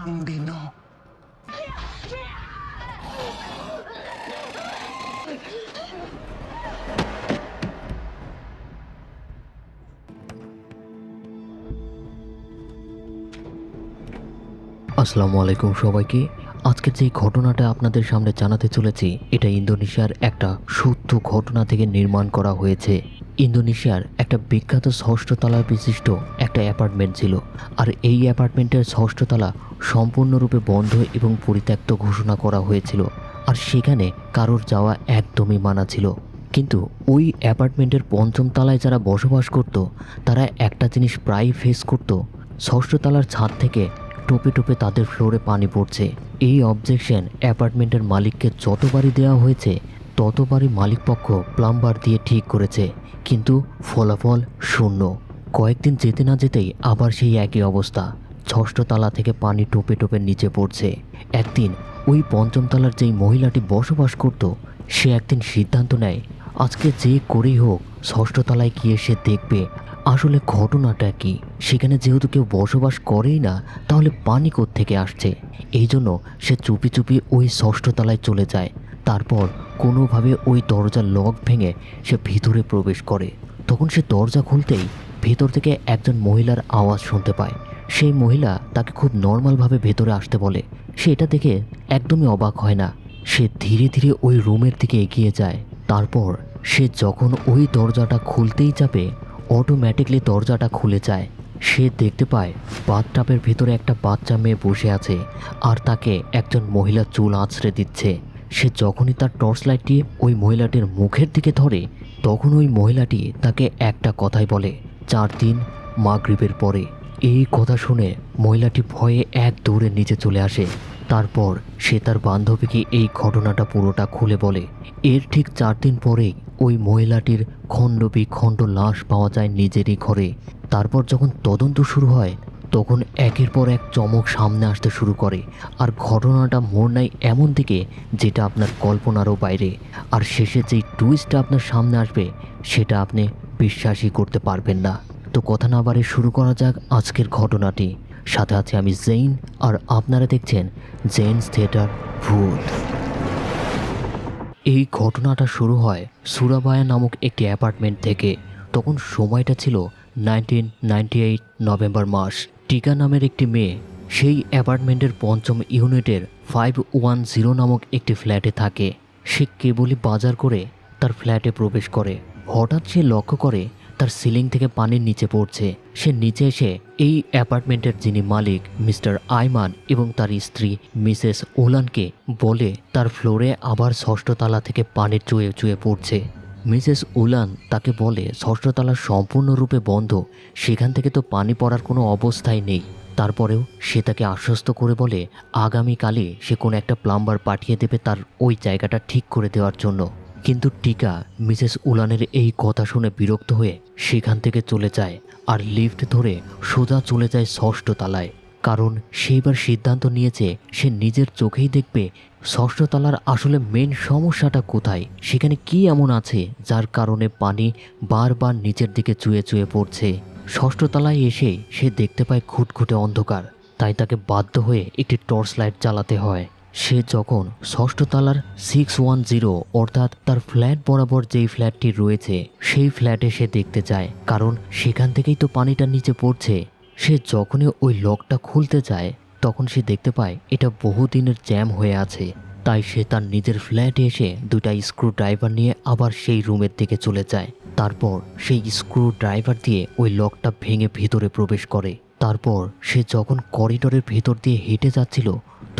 Bambino. আসসালামু আলাইকুম সবাইকে। আজকের যে ঘটনাটা আপনাদের সামনে জানাতে চলেছি এটা ইন্দোনেশিয়ার একটা সত্য ঘটনা থেকে নির্মাণ করা হয়েছে। ইন্দোনেশিয়ার একটা বিখ্যাত ষষ্ঠ তলা বিশিষ্ট একটা অ্যাপার্টমেন্ট ছিল, আর এই অ্যাপার্টমেন্টের ষষ্ঠ তলা সম্পূর্ণরূপে বন্ধ এবং পরিত্যক্ত ঘোষণা করা হয়েছিল, আর সেখানে কারোর যাওয়া একদমই মানা ছিল। কিন্তু ওই অ্যাপার্টমেন্টের পঞ্চম তলায় যারা বসবাস করত তারা একটা জিনিস প্রায় ফেস করত, ষষ্ঠ তলার ছাদ থেকে টোপে টোপে তাদের ফ্লোরে পানি পড়ছে। এই অবজেকশন অ্যাপার্টমেন্টের মালিককে যতবারই দেওয়া হয়েছে ততবারই মালিকপক্ষ প্লাম্বার দিয়ে ঠিক করেছে, কিন্তু ফলাফল শূন্য। কয়েকদিন যেতে না যেতেই আবার সেই একই অবস্থা, ষষ্ঠ তলা থেকে পানি টোপে টোপে নিচে পড়ছে। একদিন ওই পঞ্চম তলার যেই মহিলাটি বসবাস করত সে একদিন সিদ্ধান্ত নেয় আজকে যে করেই হোক ষষ্ঠ তলায় গিয়ে সে দেখবে আসলে ঘটনাটা কি। সেখানে যেহেতু কেউ বসবাস করেই না, তাহলে পানি কোত্থেকে আসছে। এই জন্য সে চুপি চুপি ওই ষষ্ঠ তলায় চলে যায়। তারপর কোনোভাবে ওই দরজার লক ভেঙে সে ভিতরে প্রবেশ করে। তখন সে দরজা খুলতেই ভেতর থেকে একজন মহিলার আওয়াজ শুনতে পায়। সেই মহিলা তাকে খুব নর্মালভাবে ভেতরে আসতে বলে। সে এটা দেখে একদমই অবাক হয় না। সে ধীরে ধীরে ওই রুমের দিকে এগিয়ে যায়। তারপর সে যখন ওই দরজাটা খুলতেই যাবে অটোমেটিকলি দরজাটা খুলে যায়। সে দেখতে পায় বাথটাবের ভেতরে একটা বাচ্চা মেয়ে বসে আছে, আর তাকে একজন মহিলা চুল আঁচড়ে দিচ্ছে। সে যখনই তার টর্চ লাইট দিয়ে ওই মহিলাটির মুখের দিকে ধরে তখন ওই মহিলাটি তাকে একটা কথাই বলে, 4 দিন মাগরিবের পরে। এই কথা শুনে মহিলাটি ভয়ে এক দৌড়ে নিচে চলে আসে। তারপর সে তার বান্ধবীকে এই ঘটনাটা পুরোটা খুলে বলে। এর ঠিক 4 দিন পরেই ওই মহিলাটির খণ্ড বিখণ্ড লাশ পাওয়া যায় নিজেরই ঘরে। তারপর যখন তদন্ত শুরু হয় তখন একের পর এক চমক সামনে আসতে শুরু করে, আর ঘটনাটা মোড় নেয় এমন দিকে যেটা আপনার কল্পনারও বাইরে। আর শেষে যেই টুইস্টটা আপনার সামনে আসবে সেটা আপনি বিশ্বাসই করতে পারবেন না। তো কথা না বাড়িয়ে শুরু করা যাক আজকের ঘটনাটি। সাথে আছে আমি জেইন, আর আপনারা দেখছেন জেইনস থিয়েটার ভূত। এই ঘটনাটা শুরু হয় সুরাবায়া নামক একটি অ্যাপার্টমেন্ট থেকে। তখন সময়টা ছিল 1998 নভেম্বর মাস। টিকা নামের একটি মেয়ে সেই অ্যাপার্টমেন্টের পঞ্চম ইউনিটের 510 নামক একটি ফ্ল্যাটে থাকে। সে কেবলই বাজার করে তার ফ্ল্যাটে প্রবেশ করে। হঠাৎ সে লক্ষ্য করে তার সিলিং থেকে পানির নিচে পড়ছে। সে নিচে এসে এই অ্যাপার্টমেন্টের যিনি মালিক মিস্টার আইমান এবং তার স্ত্রী মিসেস ওলানকে বলে তার ফ্লোরে আবার ষষ্ঠ তলা থেকে পানির চুয়ে চুয়ে পড়ছে। মিসেস উলান তাকে বলে ষষ্ঠ তলা সম্পূর্ণরূপে বন্ধ, সেখান থেকে তো পানি পড়ার কোনো অবস্থাই নেই। তারপরেও সে তাকে আশ্বস্ত করে বলে আগামীকালে সে কোনো একটা প্লাম্বার পাঠিয়ে দেবে তার ওই জায়গাটা ঠিক করে দেওয়ার জন্য। কিন্তু টিকা মিসেস উলানের এই কথা শুনে বিরক্ত হয়ে সেখান থেকে চলে যায়, আর লিফট ধরে সোজা চলে যায় ষষ্ঠ তলায়। কারণ সেইবার সিদ্ধান্ত নিয়েছে সে নিজের চোখেই দেখবে ষষ্ঠ তলার আসলে মেন সমস্যাটা কোথায়, সেখানে কি এমন আছে যার কারণে পানি বারবার নিচের দিকে চুয়ে চুয়ে পড়ছে। ষষ্ঠ তলায় এসে সে দেখতে পায় ঘুটঘুটে অন্ধকার, তাই তাকে বাধ্য হয়ে একটি টর্চ লাইট চালাতে হয়। সে যখন ষষ্ঠ তলার 610 অর্থাৎ তার ফ্ল্যাট বরাবর যেই ফ্ল্যাটটি রয়েছে সেই ফ্ল্যাটে সে দেখতে যায়, কারণ সেখান থেকেই তো পানিটা নিচে পড়ছে। সে যখনই ওই লকটা খুলতে যায় তখন সে দেখতে পায় এটা বহুদিনের জ্যাম হয়ে আছে। তাই সে তার নিজের ফ্ল্যাটে এসে দুটা স্ক্রু ড্রাইভার নিয়ে আবার সেই রুমের দিকে চলে যায়। তারপর সেই স্ক্রু ড্রাইভার দিয়ে ওই লকটা ভেঙে ভিতরে প্রবেশ করে। তারপর সে যখন করিডোরের ভেতর দিয়ে হেঁটে যাচ্ছিল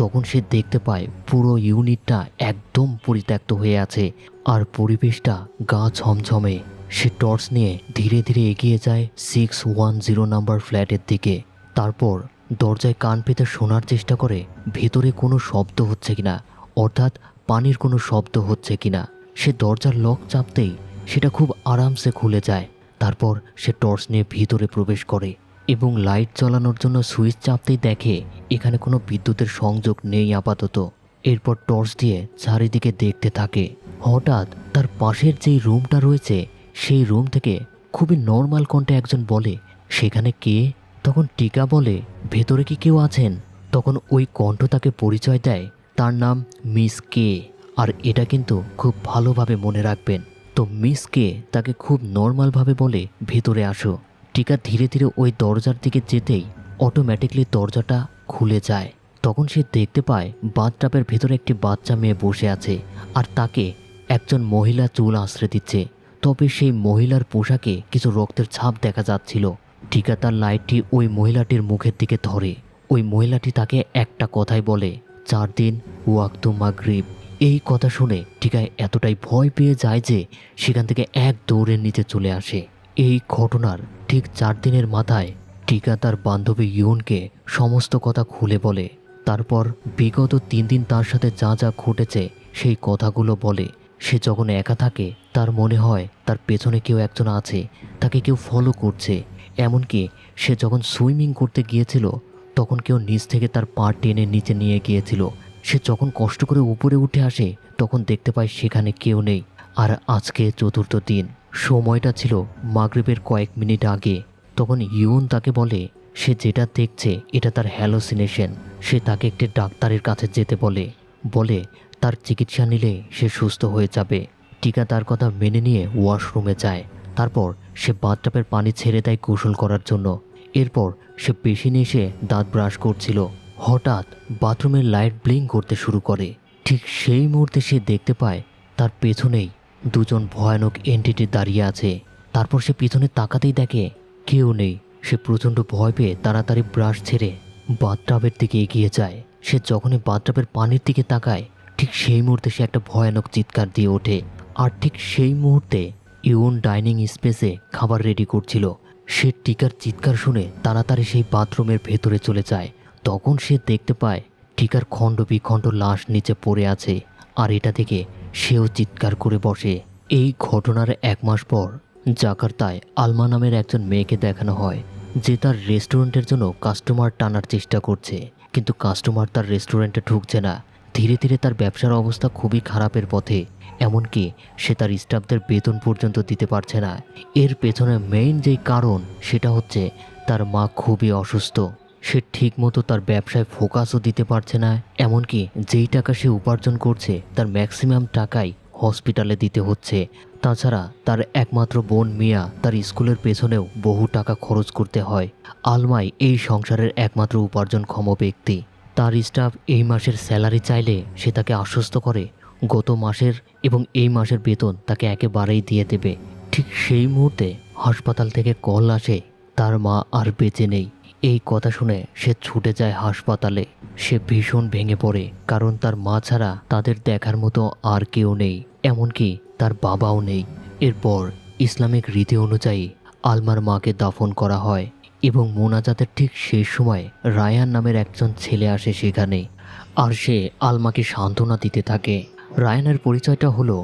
তখন সে দেখতে পায় পুরো ইউনিটটা একদম পরিত্যক্ত হয়ে আছে, আর পরিবেশটা গা ছমছমে। সে টর্চ নিয়ে ধীরে ধীরে এগিয়ে যায় 610 নাম্বার ফ্ল্যাটের দিকে। তারপর দরজায় কান পেতে শোনার চেষ্টা করে ভেতরে কোনো শব্দ হচ্ছে কিনা, অর্থাৎ পানির কোনো শব্দ হচ্ছে কিনা। সে দরজার লক চাপতেই সেটা খুব আরামসে খুলে যায়। তারপর সে টর্চ নিয়ে ভিতরে প্রবেশ করে এবং লাইট জ্বালানোর জন্য সুইচ চাপতেই দেখে এখানে কোনো বিদ্যুতের সংযোগ নেই আপাতত। এরপর টর্চ দিয়ে চারিদিকে দেখতে থাকে। হঠাৎ তার পাশের যেই রুমটা রয়েছে সেই রুম থেকে খুবই নর্মাল কণ্ঠে একজন বলে, সেখানে কে? তখন টিকা বলে, ভেতরে কি কেউ আছেন? তখন ওই কণ্ঠ তাকে পরিচয় দেয়, তার নাম মিস কে। আর এটা কিন্তু খুব ভালোভাবে মনে রাখবেন। তো মিস কে তাকে খুব নর্মালভাবে বলে, ভেতরে আসো। টিকা ধীরে ধীরে ওই দরজার দিকে যেতেই অটোমেটিকলি দরজাটা খুলে যায়। তখন সে দেখতে পায় বাথটাবের ভেতরে একটি বাচ্চা মেয়ে বসে আছে, আর তাকে একজন মহিলা চুল আঁচড়ে দিচ্ছে। তবে সেই মহিলার পোশাকে কিছু রক্তের ছাপ দেখা যাচ্ছিল। টিকা তার লাইটটি ওই মহিলাটির মুখের দিকে ধরে। ওই মহিলাটি তাকে একটা কথাই বলে, 4 দিন ওয়াক্ত মাগরিব। এই কথা শুনে টিকা এতটাই ভয় পেয়ে যায় যে সেখান থেকে এক দৌড়ে নিচে চলে আসে। এই ঘটনার ঠিক 4 দিনের মাথায় টিকা তার বান্ধবী ইউনকে সমস্ত কথা খুলে বলে। তারপর বিগত 3 দিন তার সাথে যা যা ঘটেছে সেই কথাগুলো বলে। সে যখন একা থাকে তার মনে হয় তার পেছনে কেউ একজন আছে, তাকে কেউ ফলো করছে। এমনকি সে যখন সুইমিং করতে গিয়েছিল তখন কেউ নিচ থেকে তার পা টেনে নিচে নিয়ে গিয়েছিল। সে যখন কষ্ট করে উপরে উঠে আসে তখন দেখতে পায় সেখানে কেউ নেই। আর আজকে 4র্থ দিন, সময়টা ছিল মাগরিবের কয়েক মিনিট আগে। তখন ইউন তাকে বলে সে যেটা দেখছে এটা তার হ্যালোসিনেশন। সে তাকে একটি ডাক্তারের কাছে যেতে বলে তার চিকিৎসা নিলে সে সুস্থ হয়ে যাবে। টিকা তার কথা মেনে নিয়ে ওয়াশরুমে যায়। তারপর সে বাথটাবের পানি ছেড়ে দেয় গোসল করার জন্য। এরপর সে বেসিনে এসে দাঁত ব্রাশ করছিল। হঠাৎ বাথরুমের লাইট ব্লিঙ্ক করতে শুরু করে। ঠিক সেই মুহূর্তে সে দেখতে পায় তার পেছনেই 2জন ভয়ানক এন্টিটি দাঁড়িয়ে আছে। তারপর সে পিছনে তাকাতেই দেখে কেউ নেই। সে প্রচণ্ড ভয় পেয়ে তাড়াতাড়ি ব্রাশ ছেড়ে বাথটাবের দিকে এগিয়ে যায়। সে যখনই বাথটাবের পানির দিকে তাকায় ঠিক সেই মুহূর্তে সে একটা ভয়ানক চিৎকার দিয়ে ওঠে। আর ঠিক সেই মুহূর্তে ইউন ডাইনিং স্পেসে খাবার রেডি করছিল। সে টিকার চিৎকার শুনে তাড়াতাড়ি সেই বাথরুমের ভেতরে চলে যায়। তখন সে দেখতে পায় টিকার খণ্ড বিখণ্ড লাশ নিচে পড়ে আছে। আর এটা থেকে সেও চিৎকার করে বসে। এই ঘটনার 1 মাস পর জাকার্তায় আলমা নামের একজন মেয়েকে দেখানো হয়, যে তার রেস্টুরেন্টের জন্য কাস্টমার টানার চেষ্টা করছে, কিন্তু কাস্টমার তার রেস্টুরেন্টে ঢুকছে না। ধীরে ধীরে তার ব্যবসার অবস্থা খুবই খারাপের পথে। এমনকি সে তার স্টাফদের বেতন পর্যন্ত দিতে পারছে না। এর পেছনে মেইন যেই কারণ সেটা হচ্ছে তার মা খুবই অসুস্থ। সে ঠিকমতো তার ব্যবসায় ফোকাসও দিতে পারছে না। এমনকি যেই টাকা সে উপার্জন করছে তার ম্যাক্সিমাম টাকাই হসপিটালে দিতে হচ্ছে। তাছাড়া তার একমাত্র বোন মিয়া তার স্কুলের পেছনেও বহু টাকা খরচ করতে হয়। আলমাই এই সংসারের একমাত্র উপার্জনক্ষম ব্যক্তি। তার স্টাফ এই মাসের স্যালারি চাইলে সে তাকে আশ্বস্ত করে গত মাসের এবং এই মাসের বেতন তাকে একেবারেই দিয়ে দেবে। ঠিক সেই মুহূর্তে হাসপাতাল থেকে কল আসে তার মা আর বেঁচে নেই। এই কথা শুনে সে ছুটে যায় হাসপাতালে। সে ভীষণ ভেঙে পড়ে, কারণ তার মা ছাড়া তাদের দেখার মতো আর কেউ নেই, এমনকি তার বাবাও নেই। এরপর ইসলামিক রীতি অনুযায়ী আলমার মাকে দাফন করা হয় এবং মোনাজাতের ঠিক সেই সময় রায়ান নামের একজন ছেলে আসে সেখানে। আর সে আলমাকে সান্ত্বনা দিতে থাকে। রায়ানের পরিচয়টা হলো,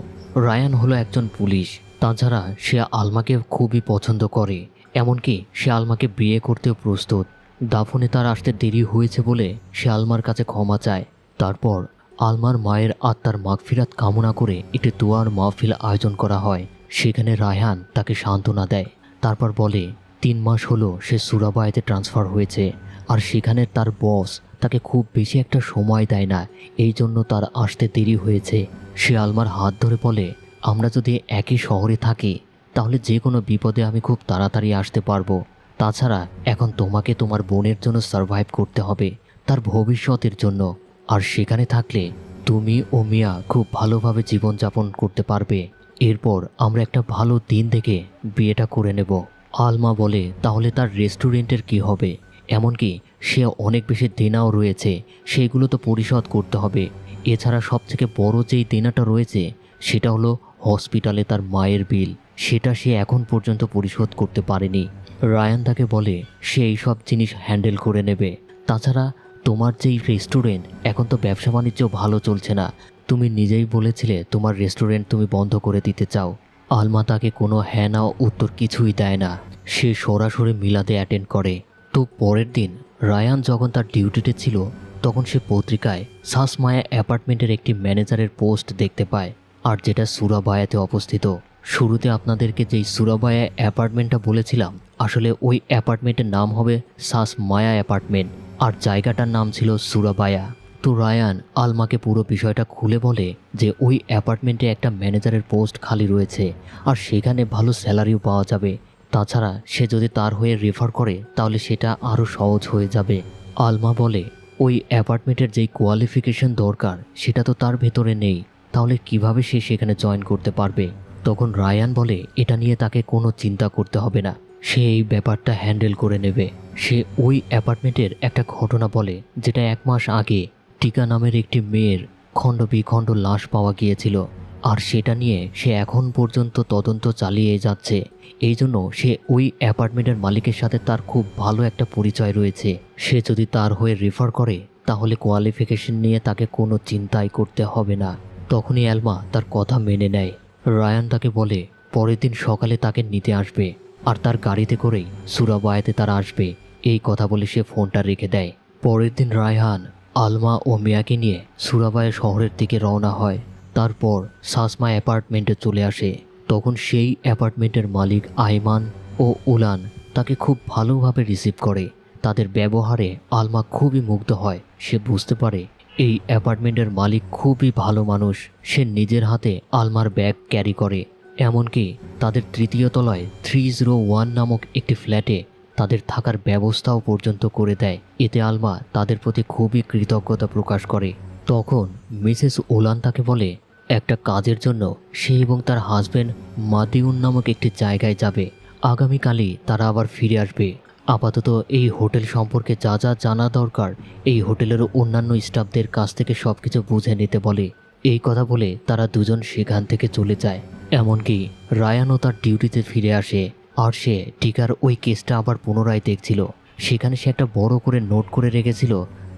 রায়ান হলো একজন পুলিশ। তাছাড়া সে আলমাকে খুবই পছন্দ করে, এমনকি সে আলমাকে বিয়ে করতেও প্রস্তুত। দাফনে তার আসতে দেরি হয়েছে বলে সে আলমার কাছে ক্ষমা চায়। তারপর আলমার মায়ের আত্মার মাগফিরাত কামনা করে একটি দোয়ার মাহফিল আয়োজন করা হয়। সেখানে রায়হান তাকে সান্ত্বনা দেয়। তারপর বলে 3 মাস হলো সে সুরাবায়াতে ট্রান্সফার হয়েছে, আর সেখানে তার বস তাকে খুব বেশি একটা সময় দেয় না, এই জন্য তার আসতে দেরি হয়েছে। সে আলমার হাত ধরে বলে, আমরা যদি একই শহরে থাকি তাহলে যে কোনো বিপদে আমি খুব তাড়াতাড়ি আসতে পারবো। তাছাড়া এখন তোমাকে তোমার বোনের জন্য সার্ভাইভ করতে হবে, তার ভবিষ্যতের জন্য। আর সেখানে থাকলে তুমি ও মিয়া খুব ভালোভাবে জীবনযাপন করতে পারবে। এরপর আমরা একটা ভালো দিন দেখে বিয়েটা করে নেব। আলমা বলে, তাহলে তার রেস্টুরেন্টের কি হবে? এমনকি সে অনেক বেশি দেনাও রয়েছে, সেগুলো তো পরিশোধ করতে হবে। এছাড়া সবথেকে বড় যেই দেনাটা রয়েছে সেটা হলো হসপিটালে তার মায়ের বিল, সেটা সে এখন পর্যন্ত পরিশোধ করতে পারেনি। রায়ান তাকে বলে সে এই সব জিনিস হ্যান্ডেল করে নেবে। তাছাড়া তোমার যেই রেস্টুরেন্ট, এখন তো ব্যবসা বাণিজ্য ভালো চলছে না, তুমি নিজেই বলেছিলে তোমার রেস্টুরেন্ট তুমি বন্ধ করে দিতে চাও। আলমা তাকে কোনো হ্যাঁ না উত্তর কিছুই দেয় না। সে সরাসরি মিলাদে অ্যাটেন্ড করে। তো পরের দিন রায়ান যখন তার ডিউটিতে ছিল তখন সে পত্রিকায় সাসমায়া অ্যাপার্টমেন্টের একটি ম্যানেজারের পোস্ট দেখতে পায়, আর যেটা সুরাবায়াতে অবস্থিত। শুরুতে আপনাদেরকে যেই সুরাবায়া অ্যাপার্টমেন্টটা বলেছিলাম, আসলে ওই অ্যাপার্টমেন্টের নাম হবে সাসমায়া অ্যাপার্টমেন্ট। আর জায়গাটার নাম ছিল সুরাবায়া। তো রায়ান আলমাকে পুরো বিষয়টা খুলে বলে যে ওই অ্যাপার্টমেন্টে একটা ম্যানেজারের পোস্ট খালি রয়েছে আর সেখানে ভালো স্যালারিও পাওয়া যাবে। তাছাড়া সে যদি তার হয়ে রেফার করে তাহলে সেটা আরও সহজ হয়ে যাবে। আলমা বলে ওই অ্যাপার্টমেন্টের যেই কোয়ালিফিকেশন দরকার সেটা তো তার ভেতরে নেই, তাহলে কিভাবে সে সেখানে জয়েন করতে পারবে। তখন রায়ান বলে এটা নিয়ে তাকে কোনো চিন্তা করতে হবে না, সে এই ব্যাপারটা হ্যান্ডেল করে নেবে। সে ওই অ্যাপার্টমেন্টের একটা ঘটনা বলে যেটা 1 মাস আগে টিকা নামের একটি মেয়ের খণ্ড বিখণ্ড লাশ পাওয়া গিয়েছিল, আর সেটা নিয়ে সে এখন পর্যন্ত তদন্ত চালিয়ে যাচ্ছে। এই জন্য সে ওই অ্যাপার্টমেন্টের মালিকের সাথে তার খুব ভালো একটা পরিচয় রয়েছে। সে যদি তার হয়ে রেফার করে তাহলে কোয়ালিফিকেশন নিয়ে তাকে কোনো চিন্তাই করতে হবে না। তখনই অ্যালমা তার কথা মেনে নেয়। রায়ান তাকে বলে পরের দিন সকালে তাকে নিতে আসবে আর তার গাড়িতে করেই সুরাবায়াতে তারা আসবে। এই কথা বলে সে ফোনটা রেখে দেয়। পরের দিন রায়হান আলমা ও মিয়াকে নিয়ে সুরাবায়া শহরের দিকে রওনা হয়। তারপর সাসমা অ্যাপার্টমেন্টে চলে আসে। তখন সেই অ্যাপার্টমেন্টের মালিক আইমান ও উলান তাকে খুব ভালোভাবে রিসিভ করে। তাদের ব্যবহারে আলমা খুবই মুগ্ধ হয়। সে বুঝতে পারে এই অ্যাপার্টমেন্টের মালিক খুবই ভালো মানুষ। সে নিজের হাতে আলমার ব্যাগ ক্যারি করে, এমনকি তাদের 3য় তলায় 301 নামক একটি ফ্ল্যাটে তাদের থাকার ব্যবস্থাও পর্যন্ত করে দেয়। এতে আলমা তাদের প্রতি খুবই কৃতজ্ঞতা প্রকাশ করে। তখন মিসেস ওলান তাকে বলে একটা কাজের জন্য সে এবং তার হাজবেন্ড মাদিউন নামক একটি জায়গায় যাবে। আগামীকালই তারা আবার ফিরে আসবে। আপাতত এই হোটেল সম্পর্কে যা যা জানা দরকার এই হোটেলের অন্যান্য স্টাফদের কাছ থেকে সব কিছু বুঝে নিতে বলে। এই কথা বলে তারা দুজন সেখান থেকে চলে যায়। এমনকি রায়ানও তার ডিউটিতে ফিরে আসে, আর সে টিকার ওই কেসটা আবার পুনরায় দেখছিল। সেখানে সে একটা বড় করে নোট করে রেখেছিল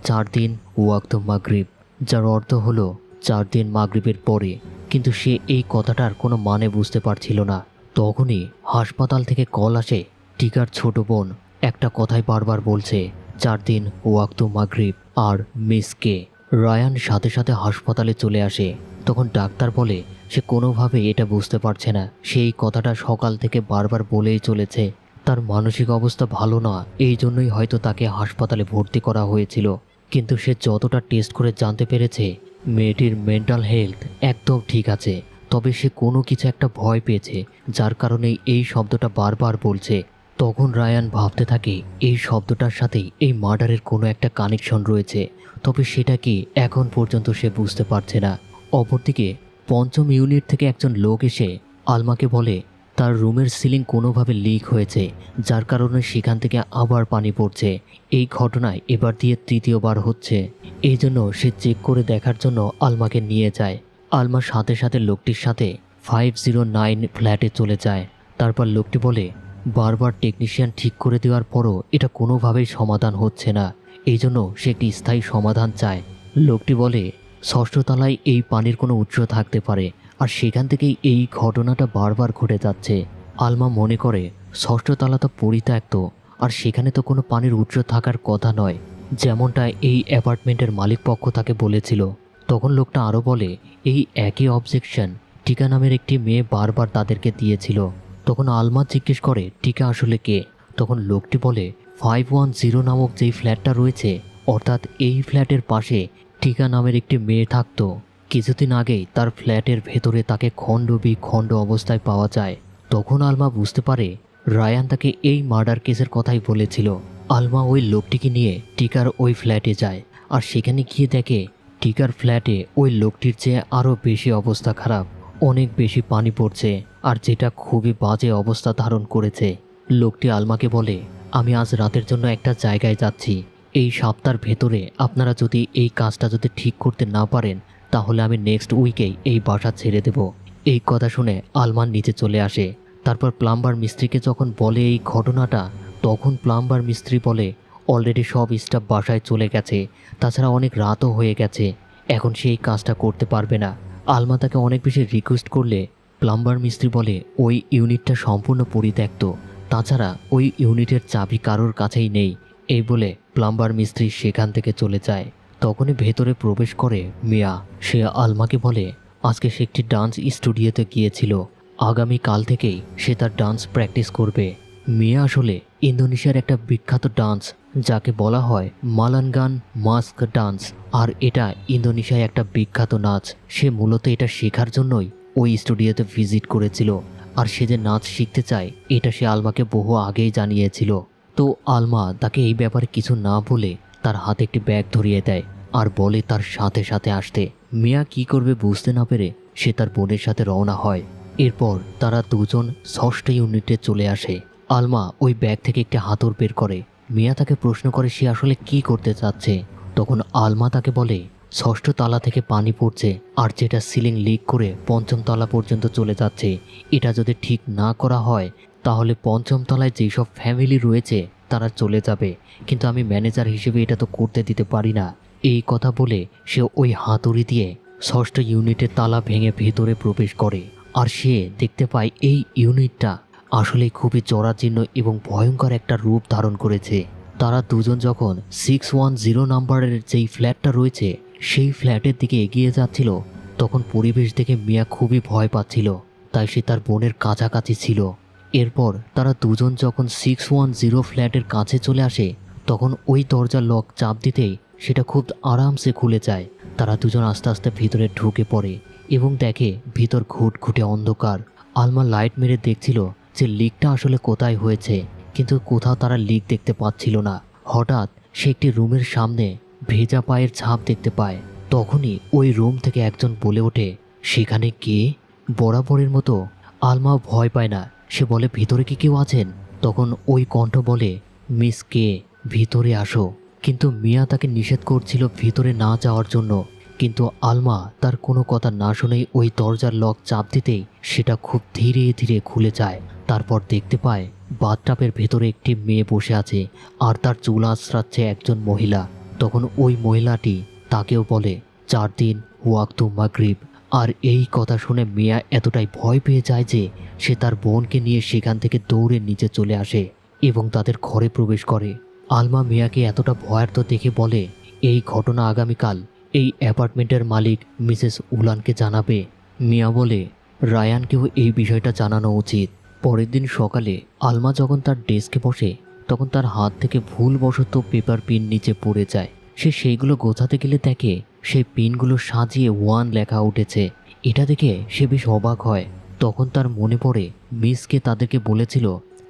4 দিন ওয়াক্ত মাগরিব, যার অর্থ হলো 4 দিন মাগরিবের পরে। কিন্তু সে এই কথাটার কোনো মানে বুঝতে পারছিল না। তখনই হাসপাতাল থেকে কল আসে। টিকার ছোট বোন একটা কথাই বারবার বলছে 4 দিন ওয়াক্ত মাগরিব আর মিসকে। রায়ান সাথে সাথে হাসপাতালে চলে আসে। তখন ডাক্তার বলে সে কোনোভাবে এটা বুঝতে পারছে না। সেই কথাটা সকাল থেকে বারবার বলেই চলেছে। তার মানসিক অবস্থা ভালো না, এই জন্যই হয়তো তাকে হাসপাতালে ভর্তি করা হয়েছিল। কিন্তু সে যতটা টেস্ট করে জানতে পেরেছে মেয়েটির মেন্টাল হেলথ একদম ঠিক আছে। তবে সে কোনো কিছু একটা ভয় পেয়েছে, যার কারণে এই শব্দটা বারবার বলছে। তখন রায়ান ভাবতে থাকে এই শব্দটার সাথেই এই মার্ডারের কোনো একটা কানেকশন রয়েছে, তবে সেটা কি এখন পর্যন্ত সে বুঝতে পারছে না। অপরদিকে 5ম ইউনিট থেকে একজন লোক এসে আলমাকে বলে তার রুমের সিলিং কোনোভাবে লিক হয়েছে, যার কারণে সেখান থেকে আবার পানি পড়ছে। এই ঘটনায় এবার দিয়ে 3য়বার হচ্ছে। এই জন্য সে চেক করে দেখার জন্য আলমাকে নিয়ে যায়। আলমার সাথে সাথে লোকটির সাথে 509 ফ্ল্যাটে চলে যায়। তারপর লোকটি বলে বারবার টেকনিশিয়ান ঠিক করে দেওয়ার পরও এটা কোনোভাবেই সমাধান হচ্ছে না, এই জন্য সে একটি স্থায়ী সমাধান চায়। লোকটি বলে 6ষ্ঠ তলায় এই পানির কোনো উৎস থাকতে পারে, আর সেখান থেকেই এই ঘটনাটা বারবার ঘটে যাচ্ছে। আলমা মনে করে 6ষ্ঠ তলা তো পরিত্যক্ত, আর সেখানে তো কোনো পানির উৎস থাকার কথা নয়, যেমনটা এই অ্যাপার্টমেন্টের মালিক পক্ষ তাকে বলেছিল। তখন লোকটা আরও বলে এই একই অবজেকশন টিকা নামের একটি মেয়ে বারবার তাদেরকে দিয়েছিল। তখন আলমা জিজ্ঞেস করে টিকা আসলে কে। তখন লোকটি বলে 510 নামক যেই ফ্ল্যাটটা রয়েছে, অর্থাৎ এই ফ্ল্যাটের পাশে টিকা নামের একটি মেয়ে থাকতো। কিছুদিন আগেই তার ফ্ল্যাটের ভেতরে তাকে খণ্ড বিখণ্ড অবস্থায় পাওয়া যায়। তখন আলমা বুঝতে পারে রায়ান তাকে এই মার্ডার কেসের কথাই বলেছিল। আলমা ওই লোকটিকে নিয়ে টিকার ওই ফ্ল্যাটে যায়, আর সেখানে গিয়ে দেখে টিকার ফ্ল্যাটে ওই লোকটির চেয়ে আরও বেশি অবস্থা খারাপ। অনেক বেশি পানি পড়ছে, আর যেটা খুবই বাজে অবস্থা ধারণ করেছে। লোকটি আলমাকে বলে আমি আজ রাতের জন্য একটা জায়গায় যাচ্ছি, এই সপ্তাহের ভেতরে আপনারা যদি এই কাজটা যদি ঠিক করতে না পারেন তাহলে আমি নেক্সট উইকেই এই বাসা ছেড়ে দেব। এই কথা শুনে আলমান নিচে চলে আসে। তারপর প্লাম্বার মিস্ত্রিকে যখন বলে এই ঘটনাটা, তখন প্লাম্বার মিস্ত্রি বলে অলরেডি সব স্টাফ বাসায় চলে গেছে, তাছাড়া অনেক রাতও হয়ে গেছে, এখন সে এই কাজটা করতে পারবে না। আলমা তাকে অনেক বেশি রিকোয়েস্ট করলে প্লাম্বার মিস্ত্রি বলে ওই ইউনিটটা সম্পূর্ণ পরিত্যক্ত, তাছাড়া ওই ইউনিটের চাবি কারোর কাছেই নেই। এই বলে প্লাম্বার মিস্ত্রি সেখান থেকে চলে যায়। তখনই ভেতরে প্রবেশ করে মিয়া। সে আলমাকে বলে আজকে সে একটি ডান্স স্টুডিওতে গিয়েছিল, আগামী কাল থেকেই সে তার ডান্স প্র্যাকটিস করবে। মিয়া আসলে ইন্দোনেশিয়ার একটা বিখ্যাত ডান্স যাকে বলা হয় মালানগান মাস্ক ডান্স, আর এটা ইন্দোনেশিয়ায় একটা বিখ্যাত নাচ। সে মূলত এটা শেখার জন্যই ওই স্টুডিওতে ভিজিট করেছিল, আর সে যে নাচ শিখতে চায় এটা সে আলমাকে বহু আগেই জানিয়েছিল। তো আলমা তাকে এই ব্যাপারে কিছু না বলে তার হাতে একটি ব্যাগ ধরিয়ে দেয় আর বলে তার সাথে সাথে আসতে। মিয়া কি করবে বুঝতে না পেরে সে তার বোনের সাথে রওনা হয়। এরপর তারা দুজন ৬ষ্ঠ ইউনিটে চলে আসে। আলমা ওই ব্যাগ থেকে একটি হাতুড় বের করে। মিয়া তাকে প্রশ্ন করে সে আসলে কি করতে চাচ্ছে। তখন আলমা তাকে বলে ৬ষ্ঠ তলা থেকে পানি পড়ছে, আর যেটা সিলিং লিক করে ৫ম তলা পর্যন্ত চলে যাচ্ছে। এটা যদি ঠিক না করা হয় তাহলে ৫ম তলায় যেসব ফ্যামিলি রয়েছে তারা চলে যাবে, কিন্তু আমি ম্যানেজার হিসেবে এটা তো করতে দিতে পারি না। এই কথা বলে সে ওই হাতুড়ি দিয়ে ৬ষ্ঠ ইউনিটের তালা ভেঙে ভেতরে প্রবেশ করে। আর সে দেখতে পায় এই ইউনিটটা আসলে খুবই জরাজীর্ণ এবং ভয়ঙ্কর একটা রূপ ধারণ করেছে। তারা দুজন যখন 610 নাম্বারের যেই ফ্ল্যাটটা রয়েছে সেই ফ্ল্যাটের দিকে এগিয়ে যাচ্ছিল, তখন পরিবেশ দেখে মিয়া খুবই ভয় পাচ্ছিল, তাই সে তার বোনের কাছাকাছি ছিল। এরপর তারা দুজন যখন 610 ফ্ল্যাটের কাছে চলে আসে, তখন ওই দরজার লক চাপ দিতেই সেটা খুব আরামসে খুলে যায়। তারা দুজন আস্তে আস্তে ভিতরে ঢুকে পড়ে এবং দেখে ভিতর ঘুটঘুটে অন্ধকার। আলমা লাইট মেরে দেখছিল যে লিকটা আসলে কোথায় হয়েছে, কিন্তু কোথাও তারা লিক দেখতে পাচ্ছিল না। হঠাৎ সে একটি রুমের সামনে ভেজা পায়ের ছাপ দেখতে পায়। তখনই ওই রুম থেকে একজন বলে ওঠে, সেখানে কে? বরাবরের মতো আলমা ভয় পায় না, সে বলে, ভিতরে কি কেউ আছেন? তখন ওই কণ্ঠ বলে, মিস কে, ভিতরে আসো। কিন্তু মিয়া তাকে নিষেধ করছিল ভিতরে না যাওয়ার জন্য, কিন্তু আলমা তার কোনো কথা না শুনেই ওই দরজার লক চাপ দিতেই সেটা খুব ধীরে ধীরে খুলে যায়। তারপর দেখতে পায় বাথটাবের ভেতরে একটি মেয়ে বসে আছে, আর তার চুল আঁচড়াচ্ছে একজন মহিলা। তখন ওই মহিলাটি তাকেও বলে, 4 দিন ওয়াক্তু মাগরিব। আর এই কথা শুনে মিয়া এতটাই ভয় পেয়ে যায় যে সে তার বোনকে নিয়ে সেখান থেকে দৌড়ে নিচে চলে আসে এবং তাদের ঘরে প্রবেশ করে। আলমা মিয়াকে এতটা ভয়ার্ত দেখে বলে, এই ঘটনা আগামীকাল এই অ্যাপার্টমেন্টের মালিক মিসেস উলানকে জানাবে। মিয়া বলে, রায়ানকেও এই বিষয়টা জানানো উচিত। পরের দিন সকালে আলমা যখন তার ডেস্কে বসে, তখন তার হাত থেকে ভুলবশত পেপার পিন নিচে পড়ে যায়। সে সেইগুলো গোছাতে গেলে দেখে সেই পিনগুলো সাজিয়ে 1 লেখা উঠেছে। এটা দেখে সে বেশ অবাক হয়। তখন তার মনে পড়ে মিসকে তাদেরকে বলেছিল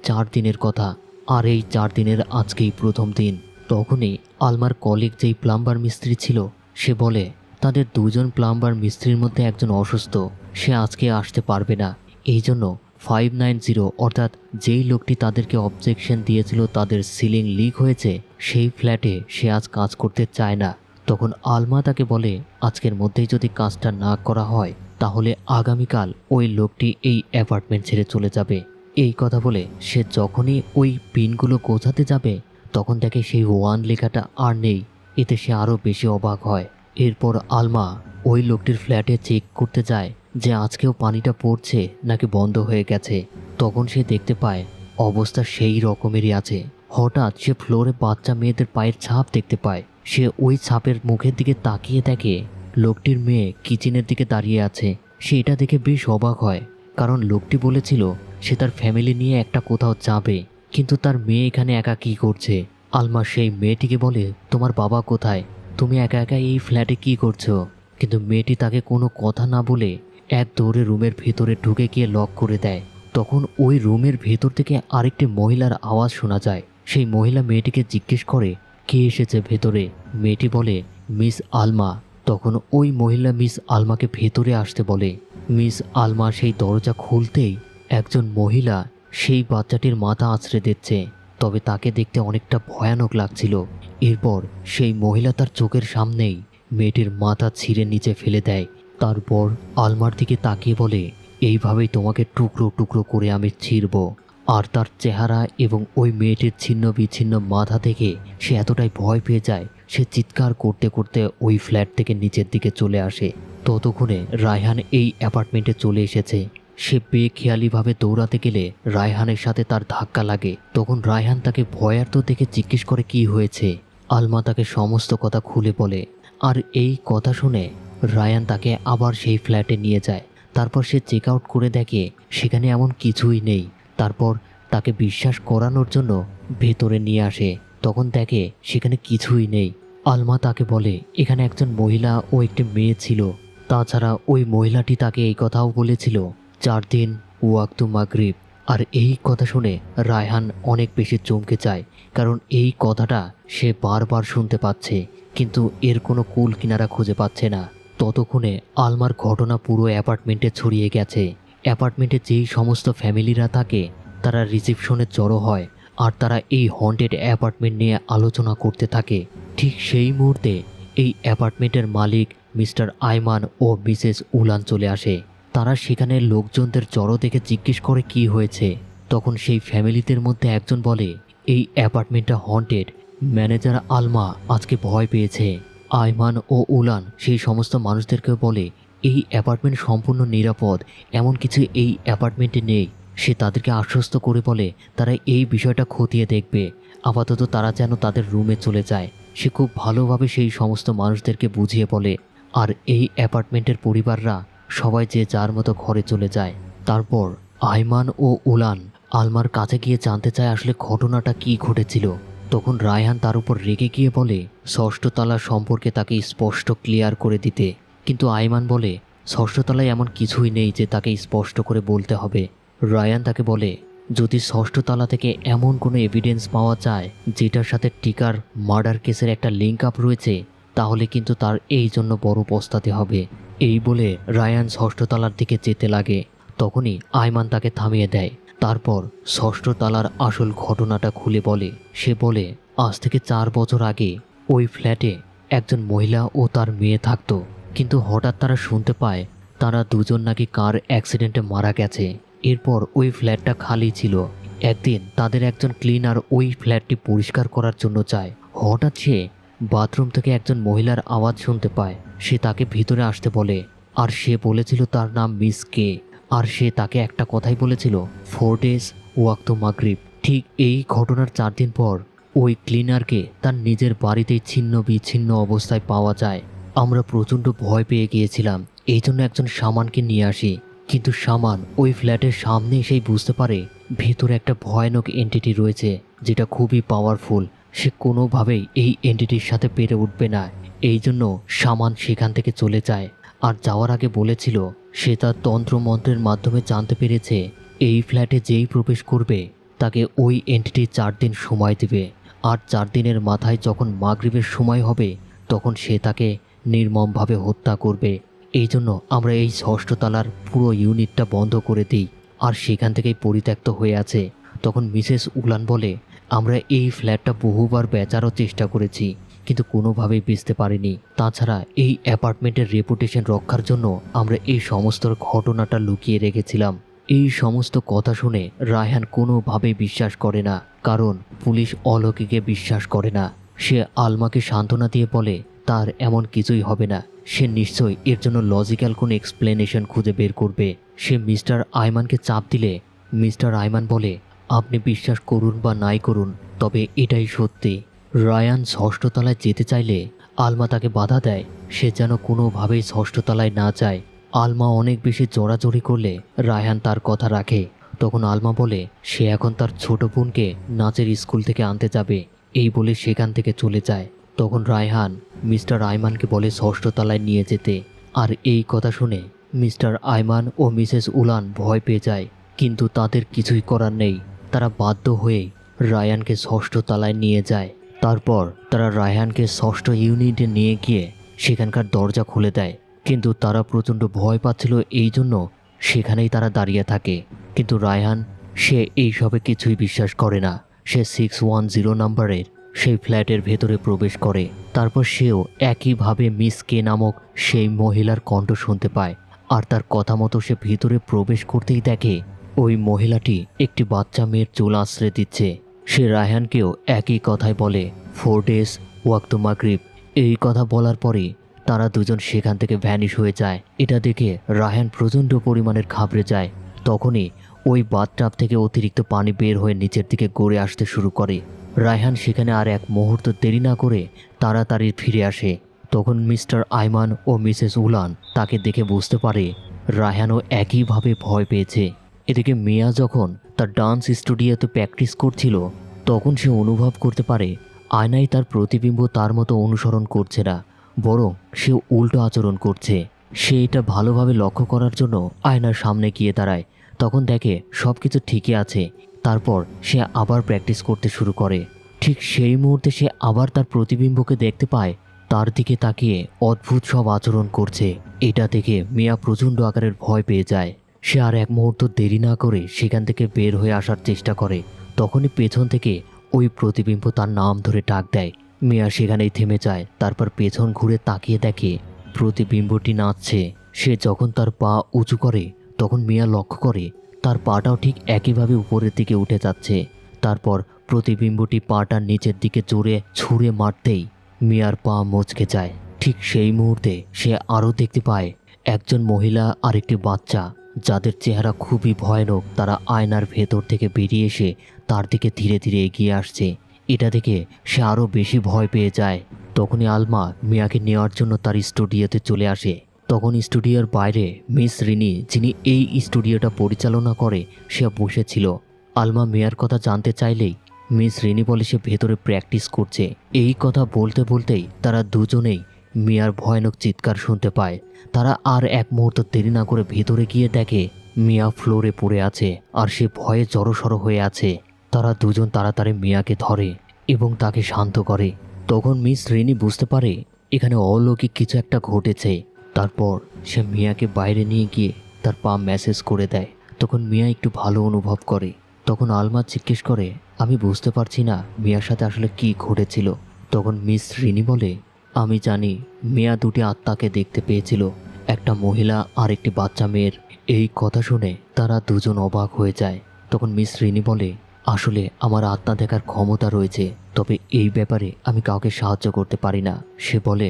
4 দিনের কথা, আর এই 4 দিনের আজকেই প্রথম দিন। তখনই আলমার কলিগ যেই প্লাম্বার মিস্ত্রি ছিল সে বলে, তাদের দুজন প্লাম্বার মিস্ত্রির মধ্যে একজন অসুস্থ, সে আজকে আসতে পারবে না। এই জন্য 590 অর্থাৎ যেই লোকটি তাদেরকে অবজেকশন দিয়েছিল তাদের সিলিং লিক হয়েছে সেই ফ্ল্যাটে সে আজ কাজ করতে চায় না। তখন আলমা তাকে বলে, আজকের মধ্যেই যদি কাজটা না করা হয় তাহলে আগামীকাল ওই লোকটি এই অ্যাপার্টমেন্ট ছেড়ে চলে যাবে। এই কথা বলে সে যখনই ওই পিনগুলো গোছাতে যাবে তখন দেখে সেই 1 লেখাটা আর নেই। এতে সে আরও বেশি অবাক হয়। এরপর আলমা ওই লোকটির ফ্ল্যাটে চেক করতে যায় যে আজকেও পানিটা পড়ছে নাকি বন্ধ হয়ে গেছে। তখন সে দেখতে পায় অবস্থা সেই রকমেরই আছে। হঠাৎ সে ফ্লোরে বাচ্চা মেয়েদের পায়ের ছাপ দেখতে পায়। সে ওই ছাপের মুখের দিকে তাকিয়ে দেখে লোকটির মেয়ে কিচেনের দিকে দাঁড়িয়ে আছে। সে এটা দেখে বেশ অবাক হয়, কারণ লোকটি বলেছিল সে তার ফ্যামিলি নিয়ে একটা কোথাও যাবে, কিন্তু তার মেয়ে এখানে একা কী করছে। আলমা সেই মেয়েটিকে বলে, তোমার বাবা কোথায়? তুমি একা একা এই ফ্ল্যাটে কি করছো? কিন্তু মেয়েটি তাকে কোনো কথা না বলে এক দৌড়ে রুমের ভেতরে ঢুকে গিয়ে লক করে দেয়। তখন ওই রুমের ভেতর থেকে আরেকটি মহিলার আওয়াজ শোনা যায়। সেই মহিলা মেয়েটিকে জিজ্ঞেস করে, কে এসেছে ভেতরে? মেয়েটি বলে, মিস আলমা। তখন ওই মহিলা মিস আলমাকে ভেতরে আসতে বলে। মিস আলমা সেই দরজা খুলতেই একজন মহিলা সেই বাচ্চাটির মাথা আঁচড়ে দিচ্ছে, তবে তাকে দেখতে অনেকটা ভয়ানক লাগছিল। এরপর সেই মহিলা তার চোখের সামনেই মেয়েটির মাথা ছিঁড়ে নিচে ফেলে দেয়। তারপর আলমার দিকে তাকিয়ে বলে, এইভাবেই তোমাকে টুকরো টুকরো করে আমি ছিঁড়ব। আর তার চেহারা এবং ওই মেয়েটির ছিন্ন বিচ্ছিন্ন মাথা থেকে সে এতটাই ভয় পেয়ে যায়, সে চিৎকার করতে করতে ওই ফ্ল্যাট থেকে নিচের দিকে চলে আসে। ততক্ষণে রায়হান এই অ্যাপার্টমেন্টে চলে এসেছে। সে বেখেয়ালিভাবে দৌড়াতে গেলে রায়হানের সাথে তার ধাক্কা লাগে। তখন রায়হান তাকে ভয়ার্ত দেখে জিজ্ঞেস করে কি হয়েছে। আলমা তাকে সমস্ত কথা খুলে বলে, আর এই কথা শুনে রায়ান তাকে আবার সেই ফ্ল্যাটে নিয়ে যায়। তারপর সে চেক আউট করে দেখে সেখানে এমন কিছুই নেই। তারপর তাকে বিশ্বাস করানোর জন্য ভেতরে নিয়ে আসে। তখন দেখে সেখানে কিছুই নেই। আলমা তাকে বলে এখানে একজন মহিলা ও একটি মেয়ে ছিল। তাছাড়া ওই মহিলাটি তাকে এই কথাও বলেছিল 4 দিন ওয়াক্ত মাগরিব। আর এই কথা শুনে রায়হান অনেক বেশি চমকে যায়, কারণ এই কথাটা সে বারবার শুনতে পাচ্ছে, কিন্তু এর কোনো কুল কিনারা খুঁজে পাচ্ছে না। ততক্ষণে আলমার ঘটনা পুরো অ্যাপার্টমেন্টে ছড়িয়ে গেছে। অ্যাপার্টমেন্টে যেই সমস্ত ফ্যামিলিরা থাকে তারা রিসেপশনে জড়ো হয়, আর তারা এই হন্টেড অ্যাপার্টমেন্ট নিয়ে আলোচনা করতে থাকে। ঠিক সেই মুহূর্তে এই অ্যাপার্টমেন্টের মালিক মিস্টার আইমান ও মিসেস উলান চলে আসে। তারা সেখানে লোকজনদের জড়ো দেখে জিজ্ঞেস করে কি হয়েছে। তখন সেই ফ্যামিলিদের মধ্যে একজন বলে এই অ্যাপার্টমেন্টটা হন্টেড, ম্যানেজার আলমা আজকে ভয় পেয়েছে। আইমান ও উলান সেই সমস্ত মানুষদেরকে বলে এই অ্যাপার্টমেন্ট সম্পূর্ণ নিরাপদ, এমন কিছু এই অ্যাপার্টমেন্টে নেই। সে তাদেরকে আশ্বস্ত করে বলে তারা এই বিষয়টা খতিয়ে দেখবে, আপাতত তারা যেন তাদের রুমে চলে যায়। সে খুব ভালোভাবে সেই সমস্ত মানুষদেরকে বুঝিয়ে বলে, আর এই অ্যাপার্টমেন্টের পরিবাররা সবাই যে যার মতো ঘরে চলে যায়। তারপর আইমান ও উলান আলমার কাছে গিয়ে জানতে চায় আসলে ঘটনাটা কি ঘটেছিল। তখন রায়হান তার উপর রেগে গিয়ে বলে ষষ্ঠ তলা সম্পর্কে তাকে স্পষ্ট ক্লিয়ার করে দিতে, কিন্তু আইমান বলে ষষ্ঠ তলায় এমন কিছুই নেই যে তাকে স্পষ্ট করে বলতে হবে। রায়ান তাকে বলে যদি ষষ্ঠ তলা থেকে এমন কোনো এভিডেন্স পাওয়া যায় যেটার সাথে টিকার মার্ডার কেসের একটা লিঙ্ক আপ রয়েছে, তাহলে কিন্তু তার এই জন্য বড় পস্তাতে হবে। এই বলে রায়ান ষষ্ঠ তলার দিকে যেতে লাগে। তখনই আইমান তাকে থামিয়ে দেয়। তারপর ষষ্ঠ তলার আসল ঘটনাটা খুলে বলে। সে বলে আজ থেকে 4 বছর আগে ওই ফ্ল্যাটে একজন মহিলা ও তার মেয়ে থাকতো, কিন্তু হঠাৎ তারা শুনতে পায় তারা দুজন নাকি কার অ্যাক্সিডেন্টে মারা গেছে। এরপর ওই ফ্ল্যাটটা খালি ছিল। একদিন তাদের একজন ক্লিনার ওই ফ্ল্যাটটি পরিষ্কার করার জন্য যায়। হঠাৎ সে বাথরুম থেকে একজন মহিলার আওয়াজ শুনতে পায়। সে তাকে ভিতরে আসতে বলে, আর সে বলেছিল তার নাম মিস কে। আর সে তাকে একটা কথাই বলেছিল 4 ডেজ ওয়াক্ত মাগরিব। ঠিক এই ঘটনার 4 দিন পর ওই ক্লিনারকে তার নিজের বাড়িতেই ছিন্ন বিচ্ছিন্ন অবস্থায় পাওয়া যায়। আমরা প্রচণ্ড ভয় পেয়ে গিয়েছিলাম, এই জন্য একজন শামানকে নিয়ে আসি। কিন্তু শামান ওই ফ্ল্যাটের সামনে এসেই বুঝতে পারে ভেতরে একটা ভয়ানক এন্টিটি রয়েছে যেটা খুবই পাওয়ারফুল। সে কোনোভাবেই এই এন্টিটির সাথে পেরে উঠবে না। এই জন্য শামান সেখান থেকে চলে যায়। আর যাওয়ার আগে বলেছিল সে তার তন্ত্রমন্ত্রের মাধ্যমে জানতে পেরেছে এই ফ্ল্যাটে যেই প্রবেশ করবে তাকে ওই এন্টিটি 4 দিন সময় দেবে। আর 4 দিনের মাথায় যখন মাগরিবের সময় হবে তখন সে তাকে নির্মমভাবে হত্যা করবে। এই জন্য আমরা এই ষষ্ঠ তলার পুরো ইউনিটটা বন্ধ করে দিই, আর সেখান থেকেই পরিত্যক্ত হয়ে আছে। তখন মিসেস উলান বলে আমরা এই ফ্ল্যাটটা বহুবার বেচারও চেষ্টা করেছি, কিন্তু কোনোভাবেই বেচতে পারিনি। তাছাড়া এই অ্যাপার্টমেন্টের রেপুটেশন রক্ষার জন্য আমরা এই সমস্ত ঘটনাটা লুকিয়ে রেখেছিলাম। এই সমস্ত কথা শুনে রায়হান কোনোভাবেই বিশ্বাস করে না, কারণ পুলিশ অলৌকিকে বিশ্বাস করে না। সে আলমাকে সান্ত্বনা দিয়ে বলে তার এমন কিছুই হবে না, সে নিশ্চয়ই এর জন্য লজিক্যাল কোনো এক্সপ্লেনেশন খুঁজে বের করবে। সে মিস্টার আইমানকে চাপ দিলে মিস্টার আইমান বলে আপনি বিশ্বাস করুন বা নাই করুন, তবে এটাই সত্যি। রায়ান ষষ্ঠ তলায় যেতে চাইলে আলমা তাকে বাধা দেয়, সে যেন কোনোভাবেই ষষ্ঠ তলায় না যায়। আলমা অনেক বেশি জোরাজোরি করলে রায়হান তার কথা রাখে। তখন আলমা বলে সে এখন তার ছোট বোনকে নাচের স্কুল থেকে আনতে যাবে, এই বলে সেখান থেকে চলে যায়। তখন রায়হান মিস্টার আইমানকে বলে ষষ্ঠ তলায় নিয়ে যেতে। আর এই কথা শুনে মিস্টার আইমান ও মিসেস উলান ভয় পেয়ে যায়, কিন্তু তাদের কিছুই করার নেই। তারা বাধ্য হয়ে রায়ানকে ষষ্ঠ তলায় নিয়ে যায়। তারপর তারা রায়হানকে ষষ্ঠ ইউনিটে নিয়ে গিয়ে সেখানকার দরজা খুলে দেয়, কিন্তু তারা প্রচণ্ড ভয় পাচ্ছিল, এই জন্য সেখানেই তারা দাঁড়িয়ে থাকে। কিন্তু রায়হান সে এইসবে কিছুই বিশ্বাস করে না। সে 610 নাম্বারের সেই ফ্ল্যাটের ভেতরে প্রবেশ করে। তারপর সেও একইভাবে মিস কে নামক সেই মহিলার কণ্ঠ শুনতে পায়। আর তার কথা মতো সে ভিতরে প্রবেশ করতেই দেখে ওই মহিলাটি একটি বাচ্চা মেয়ের চুল আশ্রয় দিচ্ছে। সে রায়হানকেও একই কথাই বলে 4 ডেজ ওয়াক্ত মাগরিব। এই কথা বলার পরে তারা দুজন সেখান থেকে ভ্যানিশ হয়ে যায়। এটা দেখে রায়হান প্রচণ্ড পরিমাণের ঘাবড়ে যায়। তখনই ওই বাথটাব থেকে অতিরিক্ত পানি বের হয়ে নিচের দিকে গড়ে আসতে শুরু করে। রায়হান সেখানে আর এক মুহূর্ত দেরি না করে তাড়াতাড়ি ফিরে আসে। তখন মিস্টার আইমান ও মিসেস উলান তাকে দেখে বুঝতে পারে রায়হানও একইভাবে ভয় পেয়েছে। এদিকে মিয়া যখন তার ডান্স স্টুডিওতে প্র্যাকটিস করছিল, তখন সে অনুভব করতে পারে আয়নায় তার প্রতিবিম্ব তার মতো অনুসরণ করছে না, বরং সে উল্টো আচরণ করছে। সে এটা ভালোভাবে লক্ষ্য করার জন্য আয়নার সামনে গিয়ে দাঁড়ায়। তখন দেখে সব কিছু ঠিকই আছে। তারপর সে আবার প্র্যাকটিস করতে শুরু করে। ঠিক সেই মুহূর্তে সে আবার তার প্রতিবিম্বকে দেখতে পায় তার দিকে তাকিয়ে অদ্ভুত সব আচরণ করছে। এটা দেখে মিয়া প্রচণ্ড আকারের ভয় পেয়ে যায়। সে আর এক মুহূর্ত দেরি না করে সেখান থেকে বের হয়ে আসার চেষ্টা করে। তখনই পেছন থেকে ওই প্রতিবিম্ব তার নাম ধরে ডাক দেয়। মিয়া সেখানেই থেমে যায়। তারপর পেছন ঘুরে তাকিয়ে দেখে প্রতিবিম্বটি নাচছে। সে যখন তার পা উঁচু করে তখন মিয়া লক্ষ্য করে তার পাটাও ঠিক একইভাবে উপরের দিকে উঠে যাচ্ছে। তারপর প্রতিবিম্বটি পাটা নিচের দিকে জোরে ছুঁড়ে মারতেই মিয়ার পা মচকে যায়। ঠিক সেই মুহূর্তে সে আরও দেখতে পায় একজন মহিলা আর একটি বাচ্চা, যাদের চেহারা খুবই ভয়ানক। তারা আয়নার ভেতর থেকে বেরিয়ে এসে তার দিকে ধীরে ধীরে এগিয়ে আসছে। এটা দেখে সে আরও বেশি ভয় পেয়ে যায়। তখনই আলমা মিয়াকে নেওয়ার জন্য তার স্টুডিওতে চলে আসে। তখন স্টুডিওর বাইরে মিস রিনি, যিনি এই স্টুডিওটা পরিচালনা করে, সে বসেছিল। আলমা মিয়ার কথা জানতে চাইলেই মিস রিনি বলে সে ভেতরে প্র্যাকটিস করছে। এই কথা বলতে বলতেই তারা দুজনেই মিয়ার ভয়ানক চিৎকার শুনতে পায়। তারা আর এক মুহূর্ত দেরি না করে ভেতরে গিয়ে দেখে মিয়া ফ্লোরে পড়ে আছে আর সে ভয়ে জড়সড় হয়ে আছে। তারা দুজন তাড়াতাড়ি মিয়াকে ধরে এবং তাকে শান্ত করে। তখন মিস রিনি বুঝতে পারে এখানে অলৌকিক কিছু একটা ঘটেছে। তারপর সে মিয়াকে বাইরে নিয়ে গিয়ে তার পা ম্যাসেজ করে দেয়। তখন মিয়া একটু ভালো অনুভব করে। তখন আলমা জিজ্ঞেস করে, আমি বুঝতে পারছি না মিয়ার সাথে আসলে কি ঘটেছিল। তখন মিস রিনি বলে, আমি জানি মিয়া দুটি আত্মাকে দেখতে পেয়েছিল, একটা মহিলা আর একটি বাচ্চা মেয়ের। এই কথা শুনে তারা দুজন অবাক হয়ে যায়। তখন মিস রিনি বলে, আসলে আমার আত্মা দেখার ক্ষমতা রয়েছে, তবে এই ব্যাপারে আমি কাউকে সাহায্য করতে পারি না। সে বলে,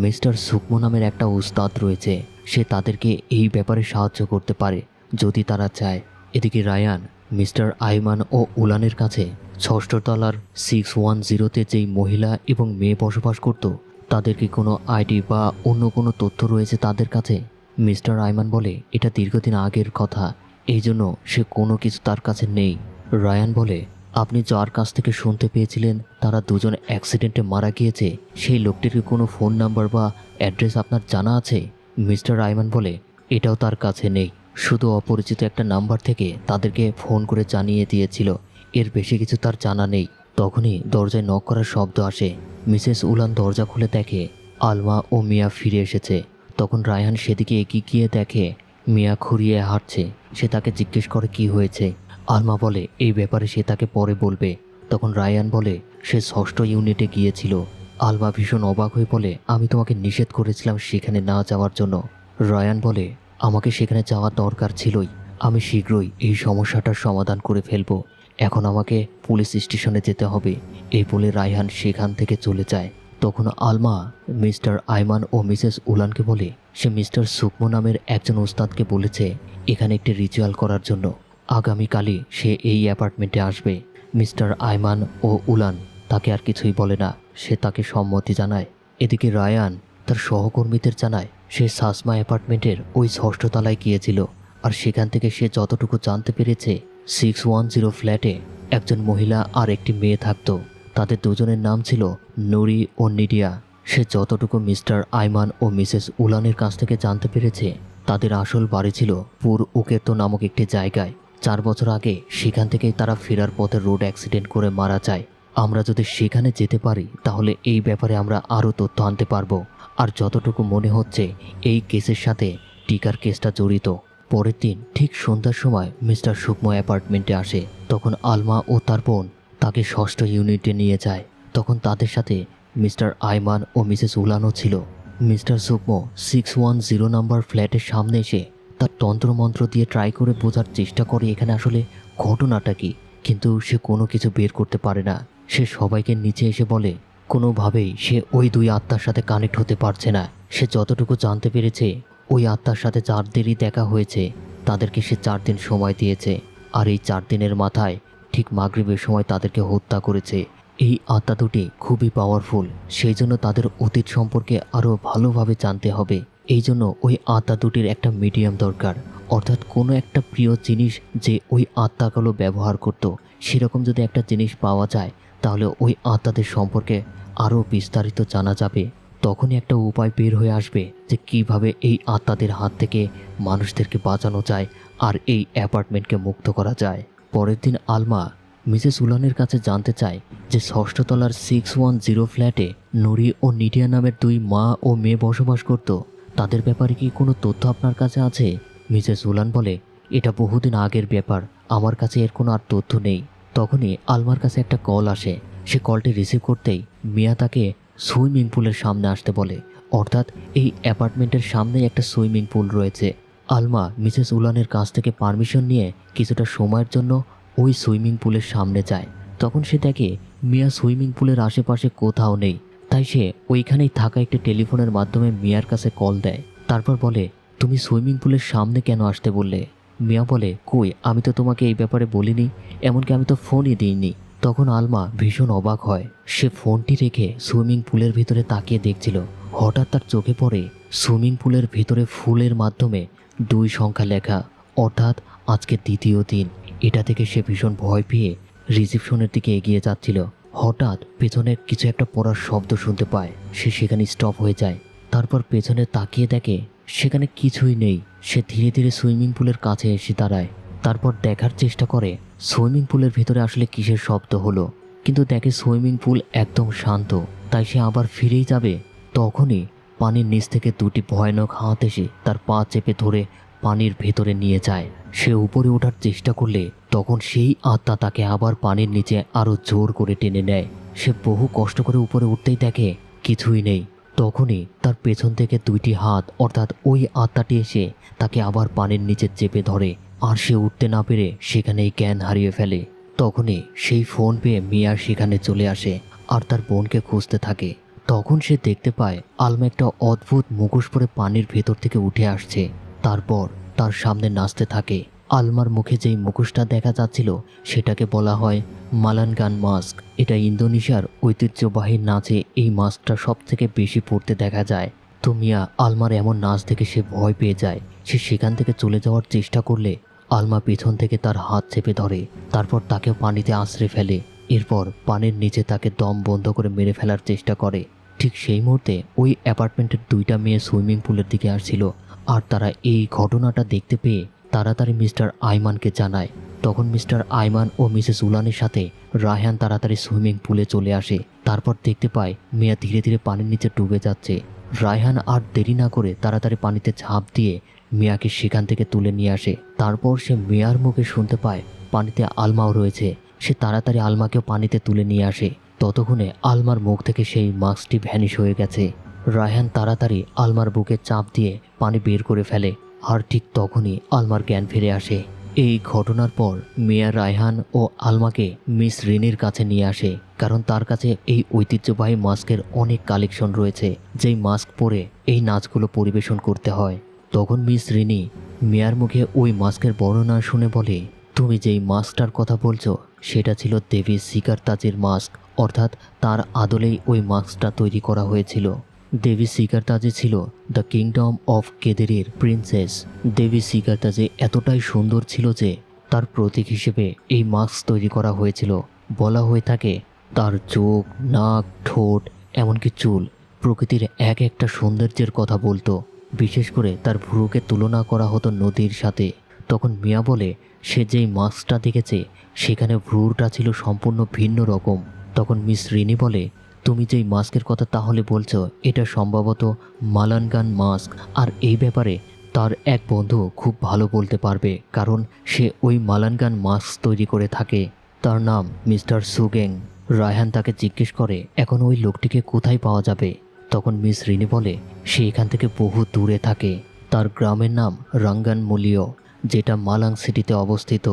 মিস্টার সুকমো নামের একটা উস্তাদ রয়েছে, সে তাদেরকে এই ব্যাপারে সাহায্য করতে পারে যদি তারা চায়। এদিকে রায়ান মিস্টার আইমান ও উলানের কাছে ষষ্ঠ তলার 610-তে যেই মহিলা এবং মেয়ে বসবাস করত, তাদের কি কোনো আইডি বা অন্য কোনো তথ্য রয়েছে তাদের কাছে? মিস্টার আইমান বলে, এটা দীর্ঘদিন আগের কথা, এই জন্য সে কোনো কিছু তার কাছে নেই। রায়ান বলে, আপনি যার কাছ থেকে শুনতে পেয়েছিলেন তারা দুজন অ্যাক্সিডেন্টে মারা গিয়েছে, সেই লোকটির কি কোনো ফোন নাম্বার বা অ্যাড্রেস আপনার জানা আছে? মিস্টার আইমান বলে, এটাও তার কাছে নেই, শুধু অপরিচিত একটা নাম্বার থেকে তাদেরকে ফোন করে জানিয়ে দিয়েছিল, এর বেশি কিছু তার জানা নেই। তখনই দরজায় নক করার শব্দ আসে। মিসেস উলান দরজা খুলে দেখে আলমা ও মিয়া ফিরে এসেছে। তখন রায়হান সেদিকে এগিয়ে গিয়ে দেখে মিয়া খুঁড়িয়ে হাঁটছে। সে তাকে জিজ্ঞেস করে কি হয়েছে। আলমা বলে এই ব্যাপারে সে তাকে পরে বলবে। তখন রায়হান বলে সে ষষ্ঠ ইউনিটে গিয়েছিল। আলমা ভীষণ অবাক হয়ে বলে, আমি তোমাকে নিষেধ করেছিলাম সেখানে না যাওয়ার জন্য। রায়ান বলে, আমাকে সেখানে যাওয়ার দরকার ছিলই, আমি শীঘ্রই এই সমস্যাটার সমাধান করে ফেলব, এখন আমাকে পুলিশ স্টেশনে যেতে হবে। এই বলে রায়হান সেখান থেকে চলে যায়। তখন আলমা মিস্টার আইমান ও মিসেস উলানকে বলে সে মিস্টার সুকমো নামের একজন ওস্তাদকে বলেছে এখানে একটি রিচুয়াল করার জন্য, আগামীকালই সে এই অ্যাপার্টমেন্টে আসবে। মিস্টার আইমান ও উলান তাকে আর কিছুই বলে না, সে তাকে সম্মতি জানায়। এদিকে রায়ান তার সহকর্মীদের জানায় সে সাসমা অ্যাপার্টমেন্টের ওই ষষ্ঠ তলায় গিয়েছিল, আর সেখান থেকে সে যতটুকু জানতে পেরেছে 610 ফ্ল্যাটে একজন মহিলা আর একটি মেয়ে থাকতো। তাদের দুজনের নাম ছিল নুরি ও নিডিয়া। সে যতটুকু মিস্টার আইমান ও মিসেস উলানের কাছ থেকে জানতে পেরেছে তাদের আসল বাড়ি ছিল পুর উকেতো নামক একটি জায়গায়। 4 বছর আগে সেখান থেকেই তারা ফেরার পথে রোড অ্যাক্সিডেন্ট করে মারা যায়। আমরা যদি সেখানে যেতে পারি তাহলে এই ব্যাপারে আমরা আরও তথ্য আনতে পারবো। আর যতটুকু মনে হচ্ছে এই কেসের সাথে টিকার কেসটা জড়িত। পরের দিন ঠিক সন্ধ্যার সময় মিস্টার সুকমো অ্যাপার্টমেন্টে আসে। তখন আলমা ও তার বোন তাকে ষষ্ঠ ইউনিটে নিয়ে যায়। তখন তাদের সাথে মিস্টার আইমান ও মিসেস উলানও ছিল। মিস্টার সুকমো 610 নাম্বার ফ্ল্যাটের সামনে এসে তার তন্ত্রমন্ত্র দিয়ে ট্রাই করে বোঝার চেষ্টা করে এখানে আসলে ঘটনাটা কি, কিন্তু সে কোনো কিছু বের করতে পারে না। সে সবাইকে নিচে এসে বলে কোনোভাবেই সে ওই দুই আত্মার সাথে কানেক্ট হতে পারছে না। সে যতটুকু জানতে পেরেছে ওই আত্মার সাথে যাদেরই দেখা হয়েছে তাদেরকে সে 4 দিন সময় দিয়েছে, আর এই 4 দিনের মাথায় ঠিক মাগরিবের সময় তাদেরকে হত্যা করেছে। এই আত্মা দুটি খুবই পাওয়ারফুল, সেই জন্য তাদের অতীত সম্পর্কে আরও ভালোভাবে জানতে হবে। এই জন্য ওই আত্মা দুটির একটা মিডিয়াম দরকার। অর্থাৎ কোনো একটা প্রিয় জিনিস যে ওই আত্মাগুলো ব্যবহার করত, সেরকম যদি একটা জিনিস পাওয়া যায় তাহলে ওই আত্মাদের সম্পর্কে আরও বিস্তারিত জানা যাবে। তখনই একটা উপায় বের হয়ে আসবে যে কিভাবে এই আত্মাদের হাত থেকে মানুষদেরকে বাঁচানো যায় আর এই অ্যাপার্টমেন্টকে মুক্ত করা যায়। পরের দিন আলমা মিসেস উলানের কাছে জানতে চায় যে ষষ্ঠ তলার 610 ফ্ল্যাটে নুরি ও নিডিয়া নামের দুই মা ও মেয়ে বসবাস করত। তাদের ব্যাপারে কি কোনো তথ্য আপনার কাছে আছে? মিসেস উলান বলে, এটা বহুদিন আগের ব্যাপার, আমার কাছে এর কোনো আর তথ্য নেই। তখনই আলমার কাছে একটা কল আসে। সে কলটি রিসিভ করতেই মিয়া তাকে সুইমিং পুলের সামনে আসতে বলে। অর্থাৎ এই অ্যাপার্টমেন্টের সামনেই একটা সুইমিং পুল রয়েছে। আলমা মিসেস উলানের কাছ থেকে পারমিশন নিয়ে কিছুটা সময়ের জন্য ওই সুইমিং পুলের সামনে যায়। তখন সে দেখে মিয়া সুইমিং পুলের আশেপাশে কোথাও নেই। তাই সে ওইখানেই থাকা একটি টেলিফোনের মাধ্যমে মিয়ার কাছে কল দেয়। তারপর বলে, তুমি সুইমিং পুলের সামনে কেন আসতে বললে? মিয়া বলে, কই, আমি তো তোমাকে এই ব্যাপারে বলিনি, এমনকি আমি তো ফোনই দিইনি। তখন আলমা ভীষণ অবাক হয়। সে ফোনটি রেখে সুইমিং পুলের ভিতরে তাকিয়ে দেখছিল। হঠাৎ তার চোখে পড়ে সুইমিং পুলের ভিতরে ফুলের মাধ্যমে 2 সংখ্যা লেখা, অর্থাৎ আজকে দ্বিতীয় দিন। এটা থেকে সে ভীষণ ভয় পেয়ে রিসেপশনের দিকে এগিয়ে যাচ্ছিল। হঠাৎ পেছনে কিছু একটা পড়ার শব্দ শুনতে পায়। সে সেখানে স্টপ হয়ে যায়। তারপর পেছনে তাকিয়ে দেখে সেখানে কিছুই নেই। সে ধীরে ধীরে সুইমিং পুলের কাছে এসে দাঁড়ায়। তারপর দেখার চেষ্টা করে সুইমিং পুলের ভিতরে আসলে কিসের শব্দ হলো, কিন্তু দেখে সুইমিং পুল একদম শান্ত। তাই সে আবার ফিরেই যাবে। তখনই পানির নিচ থেকে 2টি ভয়ানক হাত এসে তার পা চেপে ধরে পানির ভেতরে নিয়ে যায়। সে উপরে ওঠার চেষ্টা করলে তখন সেই আত্মা তাকে আবার পানির নিচে আরো জোর করে টেনে নেয়। সে বহু কষ্ট করে উপরে উঠতেই দেখে কিছুই নেই। তখনই তার পেছন থেকে 2টি হাত অর্থাৎ ওই আত্মাটি এসে তাকে আবার পানির নিচে চেপে ধরে, আর সে উঠতে না পেরে সেখানেই জ্ঞান হারিয়ে ফেলে। তখনই সেই ফোন পেয়ে মিয়া সেখানে চলে আসে আর তার বোনকে খুঁজতে থাকে। তখন সে দেখতে পায় আলমা একটা অদ্ভুত মুখোশ পরে পানির ভেতর থেকে উঠে আসছে। তারপর তার সামনে নাচতে থাকে। আলমার মুখে যেই মুখোশটা দেখা যাচ্ছিল সেটাকে বলা হয় মালানগান মাস্ক। এটা ইন্দোনেশিয়ার ঐতিহ্যবাহী নাচে এই মাস্কটা সব থেকে বেশি পড়তে দেখা যায়। তো মিয়া আলমার এমন নাচ দেখে সে ভয় পেয়ে যায়। সে সেখান থেকে চলে যাওয়ার চেষ্টা করলে আলমা পেছন থেকে তার হাত চেপে ধরে, তারপর তাকে পানিতে আছড়ে ফেলে। এরপর পানির নিচে তাকে দম বন্ধ করে মেরে ফেলার চেষ্টা করে। ঠিক সেই মুহূর্তে ওই অ্যাপার্টমেন্টের 2টা মেয়ে সুইমিং পুলের দিকে আসছিল, আর তারা এই ঘটনাটা দেখতে পেয়ে তাড়াতাড়ি মিস্টার আইমানকে জানায়। তখন মিস্টার আইমান ও মিসেস উলানের সাথে রায়হান তাড়াতাড়ি সুইমিং পুলে চলে আসে। তারপর দেখতে পায় মিয়া ধীরে ধীরে পানির নিচে ডুবে যাচ্ছে। রায়হান আর দেরি না করে তাড়াতাড়ি পানিতে ঝাঁপ দিয়ে মিয়াকে সেখান থেকে তুলে নিয়ে আসে। তারপর সে মিয়ার মুখে শুনতে পায় পানিতে আলমাও রয়েছে। সে তাড়াতাড়ি আলমাকেও পানিতে তুলে নিয়ে আসে। ততক্ষণে আলমার মুখ থেকে সেই মাস্কটি ভ্যানিশ হয়ে গেছে। রায়হান তাড়াতাড়ি আলমার বুকে চাপ দিয়ে পানি বের করে ফেলে, আর ঠিক তখনই আলমার জ্ঞান ফিরে আসে। এই ঘটনার পর মিয়া রায়হান ও আলমাকে মিস রিনির কাছে নিয়ে আসে, কারণ তার কাছে এই ঐতিহ্যবাহী মাস্কের অনেক কালেকশন রয়েছে, যেই মাস্ক পরে এই নাচগুলো পরিবেশন করতে হয়। তখন মিস রিনি মিয়ার মুখে ওই মাস্কের বর্ণনা শুনে বলে, তুমি যেই মাস্কটার কথা বলছো সেটা ছিল দেবী সিকারতাজের মাস্ক, অর্থাৎ তার আদলেই ওই মাস্কটা তৈরি করা হয়েছিল। দেবী সিকারতাজে ছিল দ্য কিংডম অফ কেদেরের প্রিন্সেস। দেবী সিকারতাজে এতটাই সুন্দর ছিল যে তার প্রতীক হিসেবে এই মাস্ক তৈরি করা হয়েছিল। বলা হয়ে থাকে তার চোখ, নাক, ঠোঁট, এমনকি চুল প্রকৃতির এক একটা সৌন্দর্যের কথা বলতো। বিশেষ করে তার ভ্রুকে তুলনা করা হতো নদীর সাথে। তখন মিয়া বলে সে যেই মাস্কটা দেখেছে সেখানে ভ্রুটা ছিল সম্পূর্ণ ভিন্ন রকম। তখন মিস রিনি বলে, তুমি যেই মাস্কের কথা তাহলে বলছো এটা সম্ভবত মালানগান মাস্ক, আর এই ব্যাপারে তার এক বন্ধু খুব ভালো বলতে পারবে, কারণ সে ওই মালানগান মাস্ক তৈরি করে থাকে। তার নাম মিস্টার সুগেং। রায়হান তাকে জিজ্ঞেস করে এখন ওই লোকটিকে কোথায় পাওয়া যাবে। তখন মিস রিনি বলে সে এখান থেকে বহু দূরে থাকে। তার গ্রামের নাম রাঙ্গান মুলিও, যেটা মালাং সিটিতে অবস্থিত।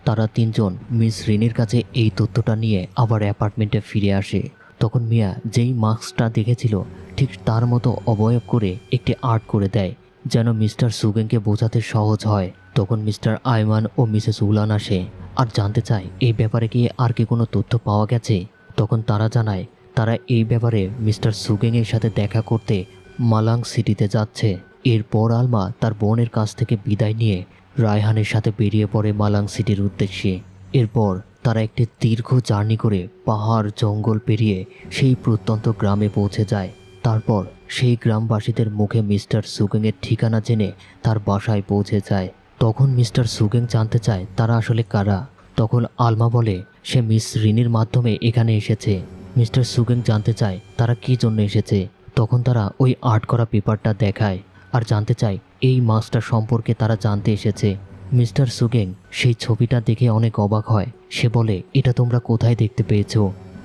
তারা 3 জন মিস রিনির কাছে এই তথ্যটা নিয়ে আবার অ্যাপার্টমেন্টে ফিরে আসে। তখন মিয়া যেই মাস্কটা দেখেছিল ঠিক তার মতো অবয়ব করে একটি আর্ট করে দেয়, যেন মিস্টার সুগেনকে বোঝাতে সহজ হয়। তখন মিস্টার আইমান ও মিসেস উলান আসে আর জানতে চায় এই ব্যাপারে কি আর কি কোনো তথ্য পাওয়া গেছে। তখন তারা জানায় তারা এই ব্যাপারে মিস্টার সুগেংয়ের সাথে দেখা করতে মালাং সিটিতে যাচ্ছে। এরপর আলমা তার বোনের কাছ থেকে বিদায় নিয়ে রায়হানের সাথে বেরিয়ে পড়ে মালাং সিটির উদ্দেশ্যে। এরপর তারা একটি দীর্ঘ জার্নি করে পাহাড় জঙ্গল পেরিয়ে সেই প্রত্যন্ত গ্রামে পৌঁছে যায়। তারপর সেই গ্রামবাসীদের মুখে মিস্টার সুগেংয়ের ঠিকানা জেনে তার বাসায় পৌঁছে যায়। তখন মিস্টার সুগেং জানতে চায় তারা আসলে কারা। তখন আলমা বলে সে মিস রিনির মাধ্যমে এখানে এসেছে। মিস্টার সুগেং জানতে চায় তারা কী জন্য এসেছে। তখন তারা ওই আর্ট করা পেপারটা দেখায় আর জানতে চায় এই মাস্কটা সম্পর্কে তারা জানতে এসেছে। মিস্টার সুগেং সেই ছবিটা দেখে অনেক অবাক হয়। সে বলে এটা তোমরা কোথায় দেখতে পেয়েছো?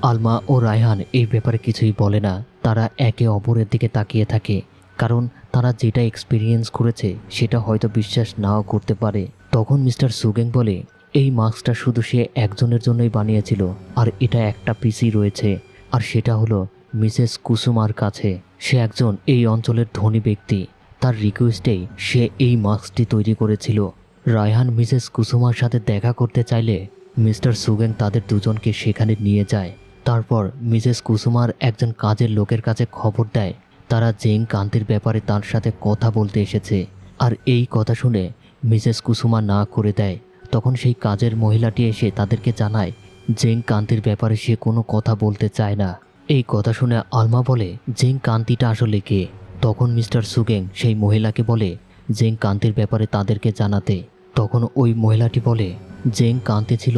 আলমা ও রায়হান এই ব্যাপারে কিছুই বলে না। তারা একে অপরের দিকে তাকিয়ে থাকে, কারণ তারা যেটা এক্সপিরিয়েন্স করেছে সেটা হয়তো বিশ্বাস নাও করতে পারে। তখন মিস্টার সুগেং বলে এই মাস্কটা শুধু সে একজনের জন্যই বানিয়েছিল, আর এটা একটা পিসি রয়েছে, আর সেটা হলো মিসেস কুসুমার কাছে। সে একজন এই অঞ্চলের ধনী ব্যক্তি, তার রিকোয়েস্টেই সে এই মাস্কটি তৈরি করেছিল। রায়হান মিসেস কুসুমার সাথে দেখা করতে চাইলে মিস্টার সুগেং তাদের দুজনকে সেখানে নিয়ে যায়। তারপর মিসেস কুসুমার একজন কাজের লোকের কাছে খবর দেয় তারা জেং কান্তির ব্যাপারে তার সাথে কথা বলতে এসেছে। আর এই কথা শুনে মিসেস কুসুমা না করে দেয়। তখন সেই কাজের মহিলাটি এসে তাদেরকে জানায় জেং কান্তির ব্যাপারে সে কোনো কথা বলতে চায় না। এই কথা শুনে আলমা বলে জেং কান্তিটা আসলে কে? তখন মিস্টার সুগেং সেই মহিলাকে বলে জেং কান্তির ব্যাপারে তাদেরকে জানাতে। তখন ওই মহিলাটি বলে জেং কান্তি ছিল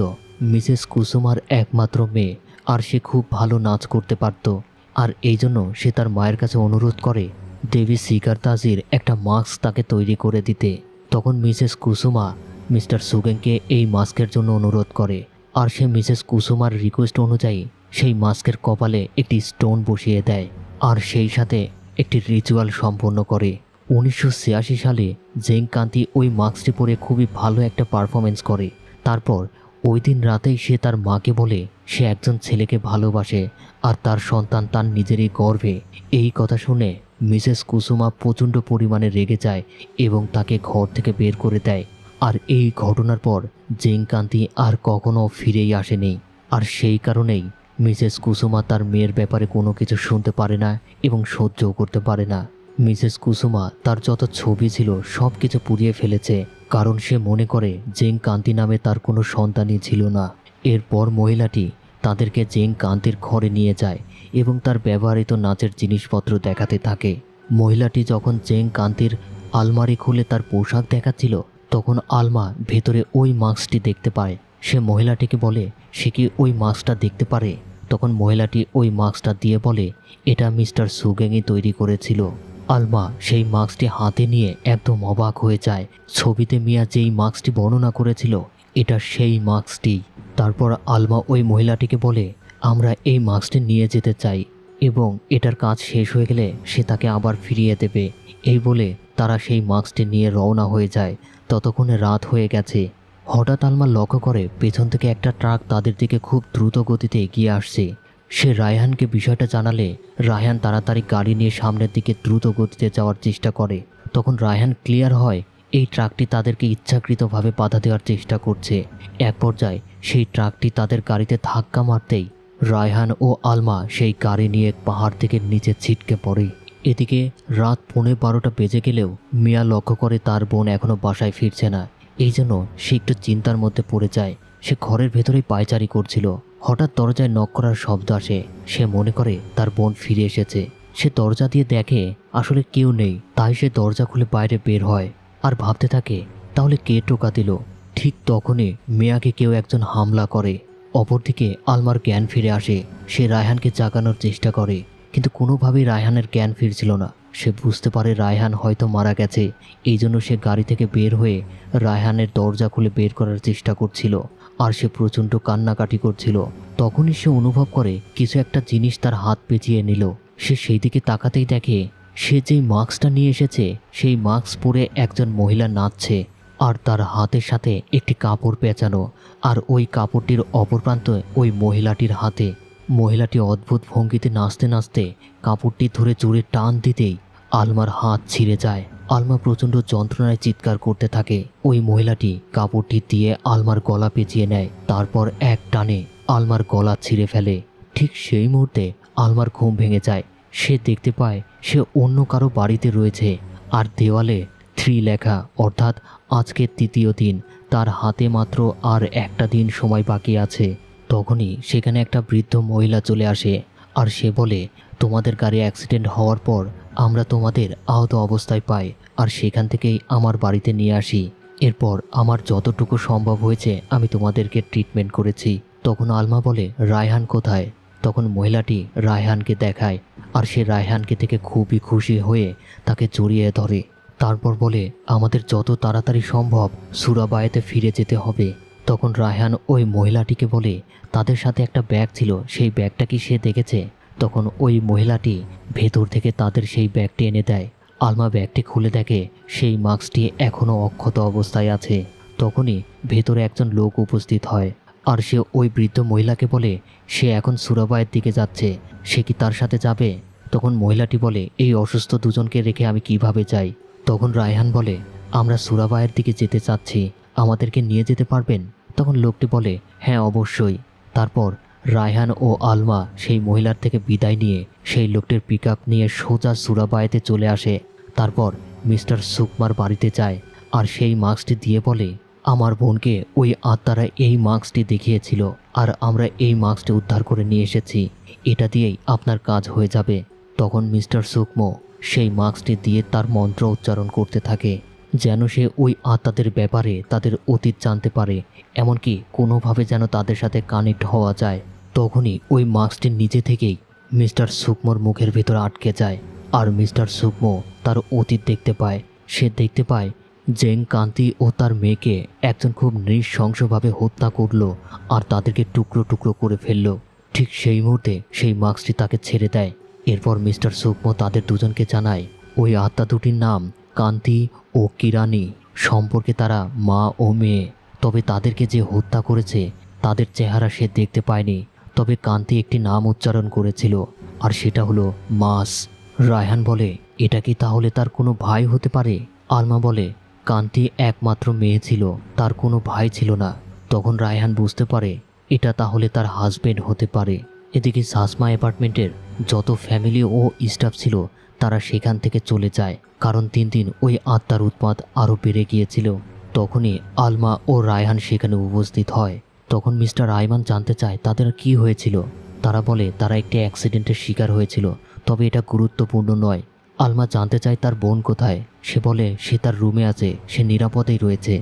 মিসেস কুসুমার একমাত্র মেয়ে, আর সে খুব ভালো নাচ করতে পারত। আর এই জন্য সে তার মায়ের কাছে অনুরোধ করে দেবী সিগারতাজির একটা মাস্ক তাকে তৈরি করে দিতে। তখন মিসেস কুসুমা মিস্টার সুগেংকে এই মাস্কের জন্য অনুরোধ করে, আর সে মিসেস কুসুমার রিকোয়েস্ট অনুযায়ী সেই মাস্কের কপালে একটি স্টোন বসিয়ে দেয়, আর সেই সাথে একটি রিচুয়াল সম্পন্ন করে। 1986 সালে জেং কান্তি ওই মাস্কটি পরে খুবই ভালো একটা পারফরমেন্স করে। তারপর ওই দিন রাতেই সে তার মাকে বলে সে একজন ছেলেকে ভালোবাসে, আর তার সন্তান তার নিজেরই গর্ভে। এই কথা শুনে মিসেস কুসুমা প্রচণ্ড পরিমাণে রেগে যায় এবং তাকে ঘর থেকে বের করে দেয়। আর এই ঘটনার পর জেং কান্তি আর কখনো ফিরেই আসেনি। আর সেই কারণেই মিসেস কুসুমা তার মেয়ের ব্যাপারে কোনো কিছু শুনতে পারে না এবং সহ্যও করতে পারে না। মিসেস কুসুমা তার যত ছবি ছিল সব কিছু পুড়িয়ে ফেলেছে, কারণ সে মনে করে জেং কান্তি নামে তার কোনো সন্তানই ছিল না। এরপর মহিলাটি তাদেরকে জেং কান্তির ঘরে নিয়ে যায় এবং তার ব্যবহৃত নাচের জিনিসপত্র দেখাতে থাকে। মহিলাটি যখন জেং কান্তির আলমারি খুলে তার পোশাক দেখাচ্ছিল, তখন আলমা ভেতরে ওই মাস্কটি দেখতে পায়। সে মহিলাটিকে বলে সে কি ওই মাস্কটা দেখতে পারে। তখন মহিলাটি ওই মাস্কটা দিয়ে বলে এটা মিস্টার সুগেংই তৈরি করেছিল। আলমা সেই মাস্কটি হাতে নিয়ে একদম অবাক হয়ে যায়। ছবিতে মিয়া যেই মাস্কটি বর্ণনা করেছিল এটা সেই মাস্কটি। তারপর আলমা ওই মহিলাটিকে বলে আমরা এই মাস্কটি নিয়ে যেতে চাই এবং এটার কাজ শেষ হয়ে গেলে সে তাকে আবার ফিরিয়ে দেবে। এই বলে তারা সেই মাস্কটি নিয়ে রওনা হয়ে যায়। ততক্ষণে রাত হয়ে গেছে। হঠাৎ আলমা লক্ষ্য করে পেছন থেকে একটা ট্রাক তাদের দিকে খুব দ্রুত গতিতে এগিয়ে আসছে। সে রায়হানকে বিষয়টা জানালে রায়হান তাড়াতাড়ি গাড়ি নিয়ে সামনের দিকে দ্রুত গতিতে যাওয়ার চেষ্টা করে। তখন রায়হান ক্লিয়ার হয় এই ট্রাকটি তাদেরকে ইচ্ছাকৃতভাবে বাধা দেওয়ার চেষ্টা করছে। এক পর্যায়ে সেই ট্রাকটি তাদের গাড়িতে ধাক্কা মারতেই রায়হান ও আলমা সেই গাড়ি নিয়ে পাহাড় থেকে নিচে ছিটকে পড়ে। এদিকে রাত 11:15 বেজে গেলেও মিয়া লক্ষ্য করে তার বোন এখনও বাসায় ফিরছে না। এই জন্য সে একটু চিন্তার মধ্যে পড়ে যায়। সে ঘরের ভেতরেই পায়চারি করছিল। হঠাৎ দরজায় নক করার শব্দ আসে। সে মনে করে তার বোন ফিরে এসেছে। সে দরজা দিয়ে দেখে আসলে কেউ নেই। তাই সে দরজা খুলে বাইরে বের হয় আর ভাবতে থাকে তাহলে কে টোকা দিল। ঠিক তখনই মিয়াকে কেউ একজন হামলা করে। অপরদিকে আলমার জ্ঞান ফিরে আসে। সে রায়হানকে জাগানোর চেষ্টা করে, কিন্তু কোনোভাবেই রায়হানের জ্ঞান ফিরছিল না। সে বুঝতে পারে রায়হান হয়তো মারা গেছে। এই জন্য সে গাড়ি থেকে বের হয়ে রায়হানের দরজা খুলে বের করার চেষ্টা করছিল, আর সে প্রচণ্ড কান্নাকাটি করছিল। তখনই সে অনুভব করে কিছু একটা জিনিস তার হাত পেঁচিয়ে নিল। সে সেই দিকে তাকাতেই দেখে সে যেই মাস্কটা নিয়ে এসেছে সেই মাস্ক পরে একজন মহিলা নাচছে, আর তার হাতের সাথে একটি কাপড় পেঁচানো, আর ওই কাপড়টির অপর প্রান্তে ওই মহিলাটির হাতে। মহিলাটি অদ্ভুত ভঙ্গিতে নাচতে নাচতে কাপড়টি ধরে জোরে টান দিতেই আলমার হাত ছিঁড়ে যায়। আলমা প্রচণ্ড যন্ত্রণায় চিৎকার করতে থাকে। ওই মহিলাটি কাপড়টি দিয়ে আলমার গলা পেঁচিয়ে নেয়। তারপর এক টানে আলমার গলা ছিঁড়ে ফেলে। ঠিক সেই মুহূর্তে আলমার ঘুম ভেঙে যায়। সে দেখতে পায় সে অন্য কারো বাড়িতে রয়েছে, আর দেওয়ালে 3 লেখা, অর্থাৎ আজকের তৃতীয় দিন। তার হাতে মাত্র আর একটা দিন সময় বাকি আছে। তখনই সেখানে একটা বৃদ্ধ মহিলা চলে আসে আর সে বলে, তোমাদের গাড়ি অ্যাক্সিডেন্ট হওয়ার পর আমরা তোমাদের আহত অবস্থায় পাই আর সেখান থেকেই আমার বাড়িতে নিয়ে আসি। এরপর আমার যতটুকু সম্ভব হয়েছে আমি তোমাদেরকে ট্রিটমেন্ট করেছি। তখন আলমা বলে, রায়হান কোথায়? তখন মহিলাটি রায়হানকে দেখায় আর সে রায়হানকে থেকে খুবই খুশি হয়ে তাকে জড়িয়ে ধরে। তারপর বলে, আমাদের যত তাড়াতাড়ি সম্ভব সুরাবায়াতে ফিরে যেতে হবে। তখন রায়হান ওই মহিলাটিকে বলে, তাদের সাথে একটা ব্যাগ ছিল, সেই ব্যাগটা কি সে দেখেছে? তখন ওই মহিলাটি ভেতর থেকে তাদের সেই ব্যাগটি এনে দেয়। আলমা ব্যাগটি খুলে দেখে সেই মাস্কটি এখনও অক্ষত অবস্থায় আছে। তখনই ভেতরে একজন লোক উপস্থিত হয় আর সে ওই বৃদ্ধ মহিলাকে বলে, সে এখন সুরাবায়ের দিকে যাচ্ছে, সে কি তার সাথে যাবে? তখন মহিলাটি বলে, এই অসুস্থ দুজনকে রেখে আমি কিভাবে যাই? তখন রায়হান বলে, আমরা সুরাবায়ের দিকে যেতে চাচ্ছি, আমাদেরকে নিয়ে যেতে পারবেন? তখন লোকটি বলে, হ্যাঁ অবশ্যই। তারপর রায়হান ও আলমা সেই মহিলার থেকে বিদায় নিয়ে সেই লোকটির পিকআপ নিয়ে সোজা সুরাবায়াতে চলে আসে। তারপর মিস্টার সুকমার বাড়িতে যায় আর সেই মাস্কটি দিয়ে বলে, আমার বোনকে ওই আত্মারা এই মাস্কটি দেখিয়েছিল আর আমরা এই মাস্কটি উদ্ধার করে নিয়ে এসেছি, এটা দিয়েই আপনার কাজ হয়ে যাবে। তখন মিস্টার সুকমো সেই মাস্কটি দিয়ে তার মন্ত্র উচ্চারণ করতে থাকে যেন সে ওই আত্মাদের ব্যাপারে তাদের অতীত জানতে পারে, এমনকি কোনোভাবে যেন তাদের সাথে কানেক্ট হওয়া যায়। তখনই ওই মাস্কটি নিজে থেকেই মিস্টার সুকমোর মুখের ভেতর আটকে যায় আর মিস্টার সুকমো তার অতীত দেখতে পায়। সে দেখতে পায় জেং কান্তি ও তার মেয়েকে একজন খুব নৃশংসভাবে হত্যা করলো আর তাদেরকে টুকরো টুকরো করে ফেললো। ঠিক সেই মুহূর্তে সেই মাস্কটি তাকে ছেড়ে দেয়। এরপর মিস্টার সুকমো তাদের দুজনকে জানায় ওই আত্মা দুটির নাম কান্তি ও কিরানি, সম্পর্কে তারা মা ও মেয়ে। তবে তাদেরকে যে হত্যা করেছে তাদের চেহারা সে দেখতে পায়নি, তবে কান্তি একটি নাম উচ্চারণ করেছিল আর সেটা হলো মাস। রায়হান বলে, এটা কি তাহলে তার কোনো ভাই হতে পারে? আলমা বলে, কান্তি একমাত্র মেয়ে ছিল, তার কোনো ভাই ছিল না। তখন রায়হান বুঝতে পারে এটা তাহলে তার হাজবেন্ড হতে পারে। এদিকে সাসমা অ্যাপার্টমেন্টের যত ফ্যামিলি ও স্টাফ ছিল তারা সেখান থেকে চলে যায়, কারণ দিন দিন ওই আত্মার উৎপাত আরও বেড়ে গিয়েছিল। তখনই আলমা ও রায়হান সেখানে উপস্থিত হয়। তখন মিস্টার আইমান জানতে চায় তাদের কি হয়েছিল। তারা বলে তারা একটি অ্যাক্সিডেন্টের শিকার হয়েছিল, তবে এটা গুরুত্বপূর্ণ নয়। আলমা জানতে চায় তার বোন কোথায়। সে বলে সে তার রুমে আছে, সে নিরাপদেই রয়েছে।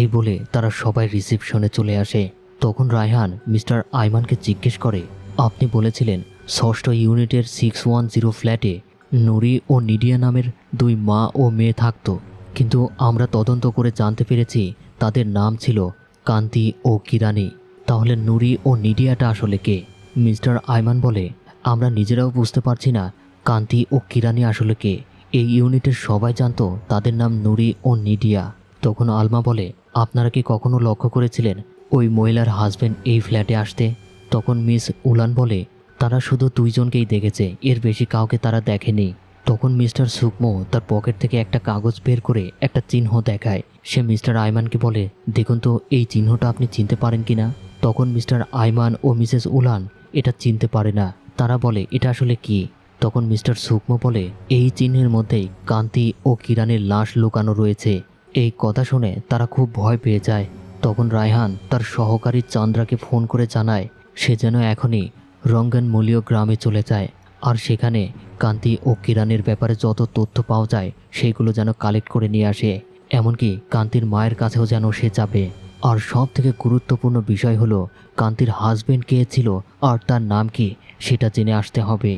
এই বলে তারা সবাই রিসেপশনে চলে আসে। তখন রায়হান মিস্টার আইমানকে জিজ্ঞেস করে, আপনি বলেছিলেন ষষ্ঠ ইউনিটের 610 ফ্ল্যাটে নুরি ও নিডিয়া নামের দুই মা ও মেয়ে থাকতো, কিন্তু আমরা তদন্ত করে জানতে পেরেছি তাদের নাম ছিল কান্তি ও কিরানি। তাহলে নুরি ও নিডিয়াটা আসলে কে? মিস্টার আইমান বলে, আমরা নিজেরাও বুঝতে পারছি না কান্তি ও কিরানি আসলে কে। এই ইউনিটের সবাই জানতো তাদের নাম নুরি ও নিডিয়া। তখন আলমা বলে, আপনারা কি কখনো লক্ষ্য করেছিলেন ওই মহিলার হাজবেন্ড এই ফ্ল্যাটে আসতে? তখন মিস উলান বলে, তারা শুধু দুইজনকেই দেখেছে, এর বেশি কাউকে তারা দেখেনি। তখন মিস্টার সুকমো তার পকেট থেকে একটা কাগজ বের করে একটা চিহ্ন দেখায়। সে মিস্টার আইমানকে বলে, দেখুন তো এই চিহ্নটা আপনি চিনতে পারেন কিনা। তখন মিস্টার আইমান ও মিসেস উলান এটা চিনতে পারে না। তারা বলে, এটা আসলে কি? তখন মিস্টার সুকমো বলে, এই চিহ্নের মধ্যেই কান্তি ও কিরানের লাশ লুকানো রয়েছে। এই কথা শুনে তারা খুব ভয় পেয়ে যায়। তখন রায়হান তার সহকারী চন্দ্রাকে ফোন করে জানায় সে যেন এখনই রঙ্গনমূলীয় গ্রামে চলে যায় আর সেখানে কান্তি ও কিরানের ব্যাপারে যত তথ্য পাওয়া যায় সেইগুলো যেন কালেক্ট করে নিয়ে আসে। এমনকি কান্তির মায়ের কাছেও যেন সে যাবে। আর সব থেকে গুরুত্বপূর্ণ বিষয় হলো কান্তির হাজবেন্ড কে ছিল আর তার নাম কি সেটা জেনে আসতে হবে।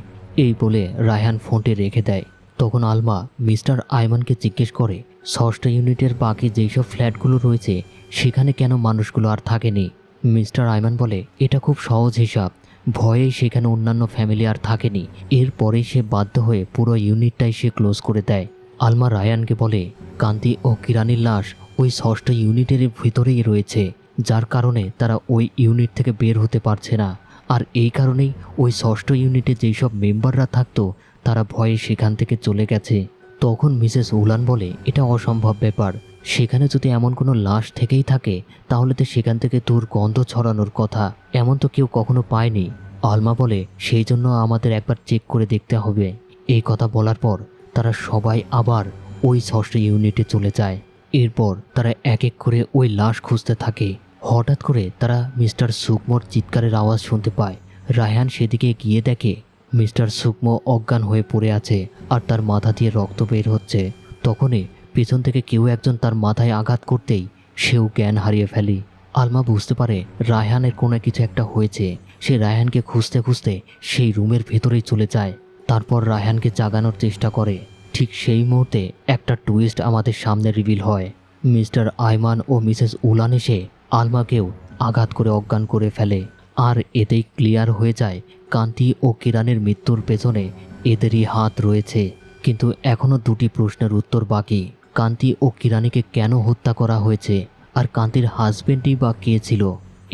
এই বলে রায়হান ফোনটি রেখে দেয়। তখন আলমা মিস্টার আইমানকে জিজ্ঞেস করে, ষষ্ঠ ইউনিটের বাকি যেসব ফ্ল্যাটগুলো রয়েছে সেখানে কেন মানুষগুলো আর থাকেনি? মিস্টার আইমান বলে, এটা খুব সহজ হিসাব, ভয়েই সেখানে অন্যান্য ফ্যামিলি আর থাকেনি। এরপরেই সে বাধ্য হয়ে পুরো ইউনিটটাই সে ক্লোজ করে দেয়। আলমা রায়ানকে বলে, কান্তি ও কিরানির লাশ ওই ষষ্ঠ ইউনিটের ভিতরেই রয়েছে, যার কারণে তারা ওই ইউনিট থেকে বের হতে পারছে না। আর এই কারণেই ওই ষষ্ঠ ইউনিটে যেই সব মেম্বাররা থাকতো তারা ভয়ে সেখান থেকে চলে গেছে। তখন মিসেস উলান বলে, এটা অসম্ভব ব্যাপার, সেখানে যদি এমন কোনো লাশ থেকেই থাকে তাহলে তো সেখান থেকে দুর্গন্ধ ছড়ানোর কথা, এমন তো কেউ কখনো পায়নি। আলমা বলে, সেই জন্য আমাদের একবার চেক করে দেখতে হবে। এই কথা বলার পর তারা সবাই আবার ওই 6টি ইউনিটে চলে যায়। এরপর তারা এক এক করে ওই লাশ খুঁজতে থাকে। হঠাৎ করে তারা মিস্টার সুকমোর চিৎকারের আওয়াজ শুনতে পায়। রায়হান সেদিকে গিয়ে দেখে মিস্টার সুকমো অজ্ঞান হয়ে পড়ে আছে আর তার মাথা দিয়ে রক্ত বের হচ্ছে। তখনই পেছন থেকে কেউ একজন তার মাথায় আঘাত করতেই সেও জ্ঞান হারিয়ে ফেলে। আলমা বুঝতে পারে রায়হানের কোনো কিছু একটা হয়েছে। সে রায়হানকে খুঁজতে খুঁজতে সেই রুমের ভেতরেই চলে যায়। তারপর রায়হানকে জাগানোর চেষ্টা করে। ঠিক সেই মুহূর্তে একটা টুইস্ট আমাদের সামনে রিভিল হয়। মিস্টার আইমান ও মিসেস উলান এসে আলমাকেও আঘাত করে অজ্ঞান করে ফেলে। আর এতেই ক্লিয়ার হয়ে যায় কান্তি ও কিরানের মৃত্যুর পেছনে এদেরই হাত রয়েছে। কিন্তু এখনও দুটি প্রশ্নের উত্তর বাকি। কান্তি ও কিরানিকে কেন হত্যা করা হয়েছে, আর কান্তির হাজবেন্ডই বা কে ছিল?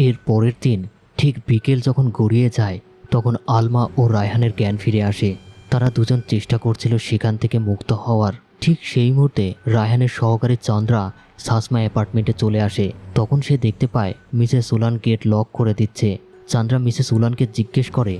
এর পরের দিন ঠিক বিকেল যখন গড়িয়ে যায় তখন আলমা ও রায়হানের জ্ঞান ফিরে আসে। তারা দুজন চেষ্টা করছিল সেখান থেকে মুক্ত হওয়ার। ঠিক সেই মুহূর্তে রায়হানের সহকারী চন্দ্রা সাসমা অ্যাপার্টমেন্টে চলে আসে। তখন সে দেখতে পায় মিসেস উলান গেট লক করে দিচ্ছে। চন্দ্রা মিসেস উলানকে জিজ্ঞেস করে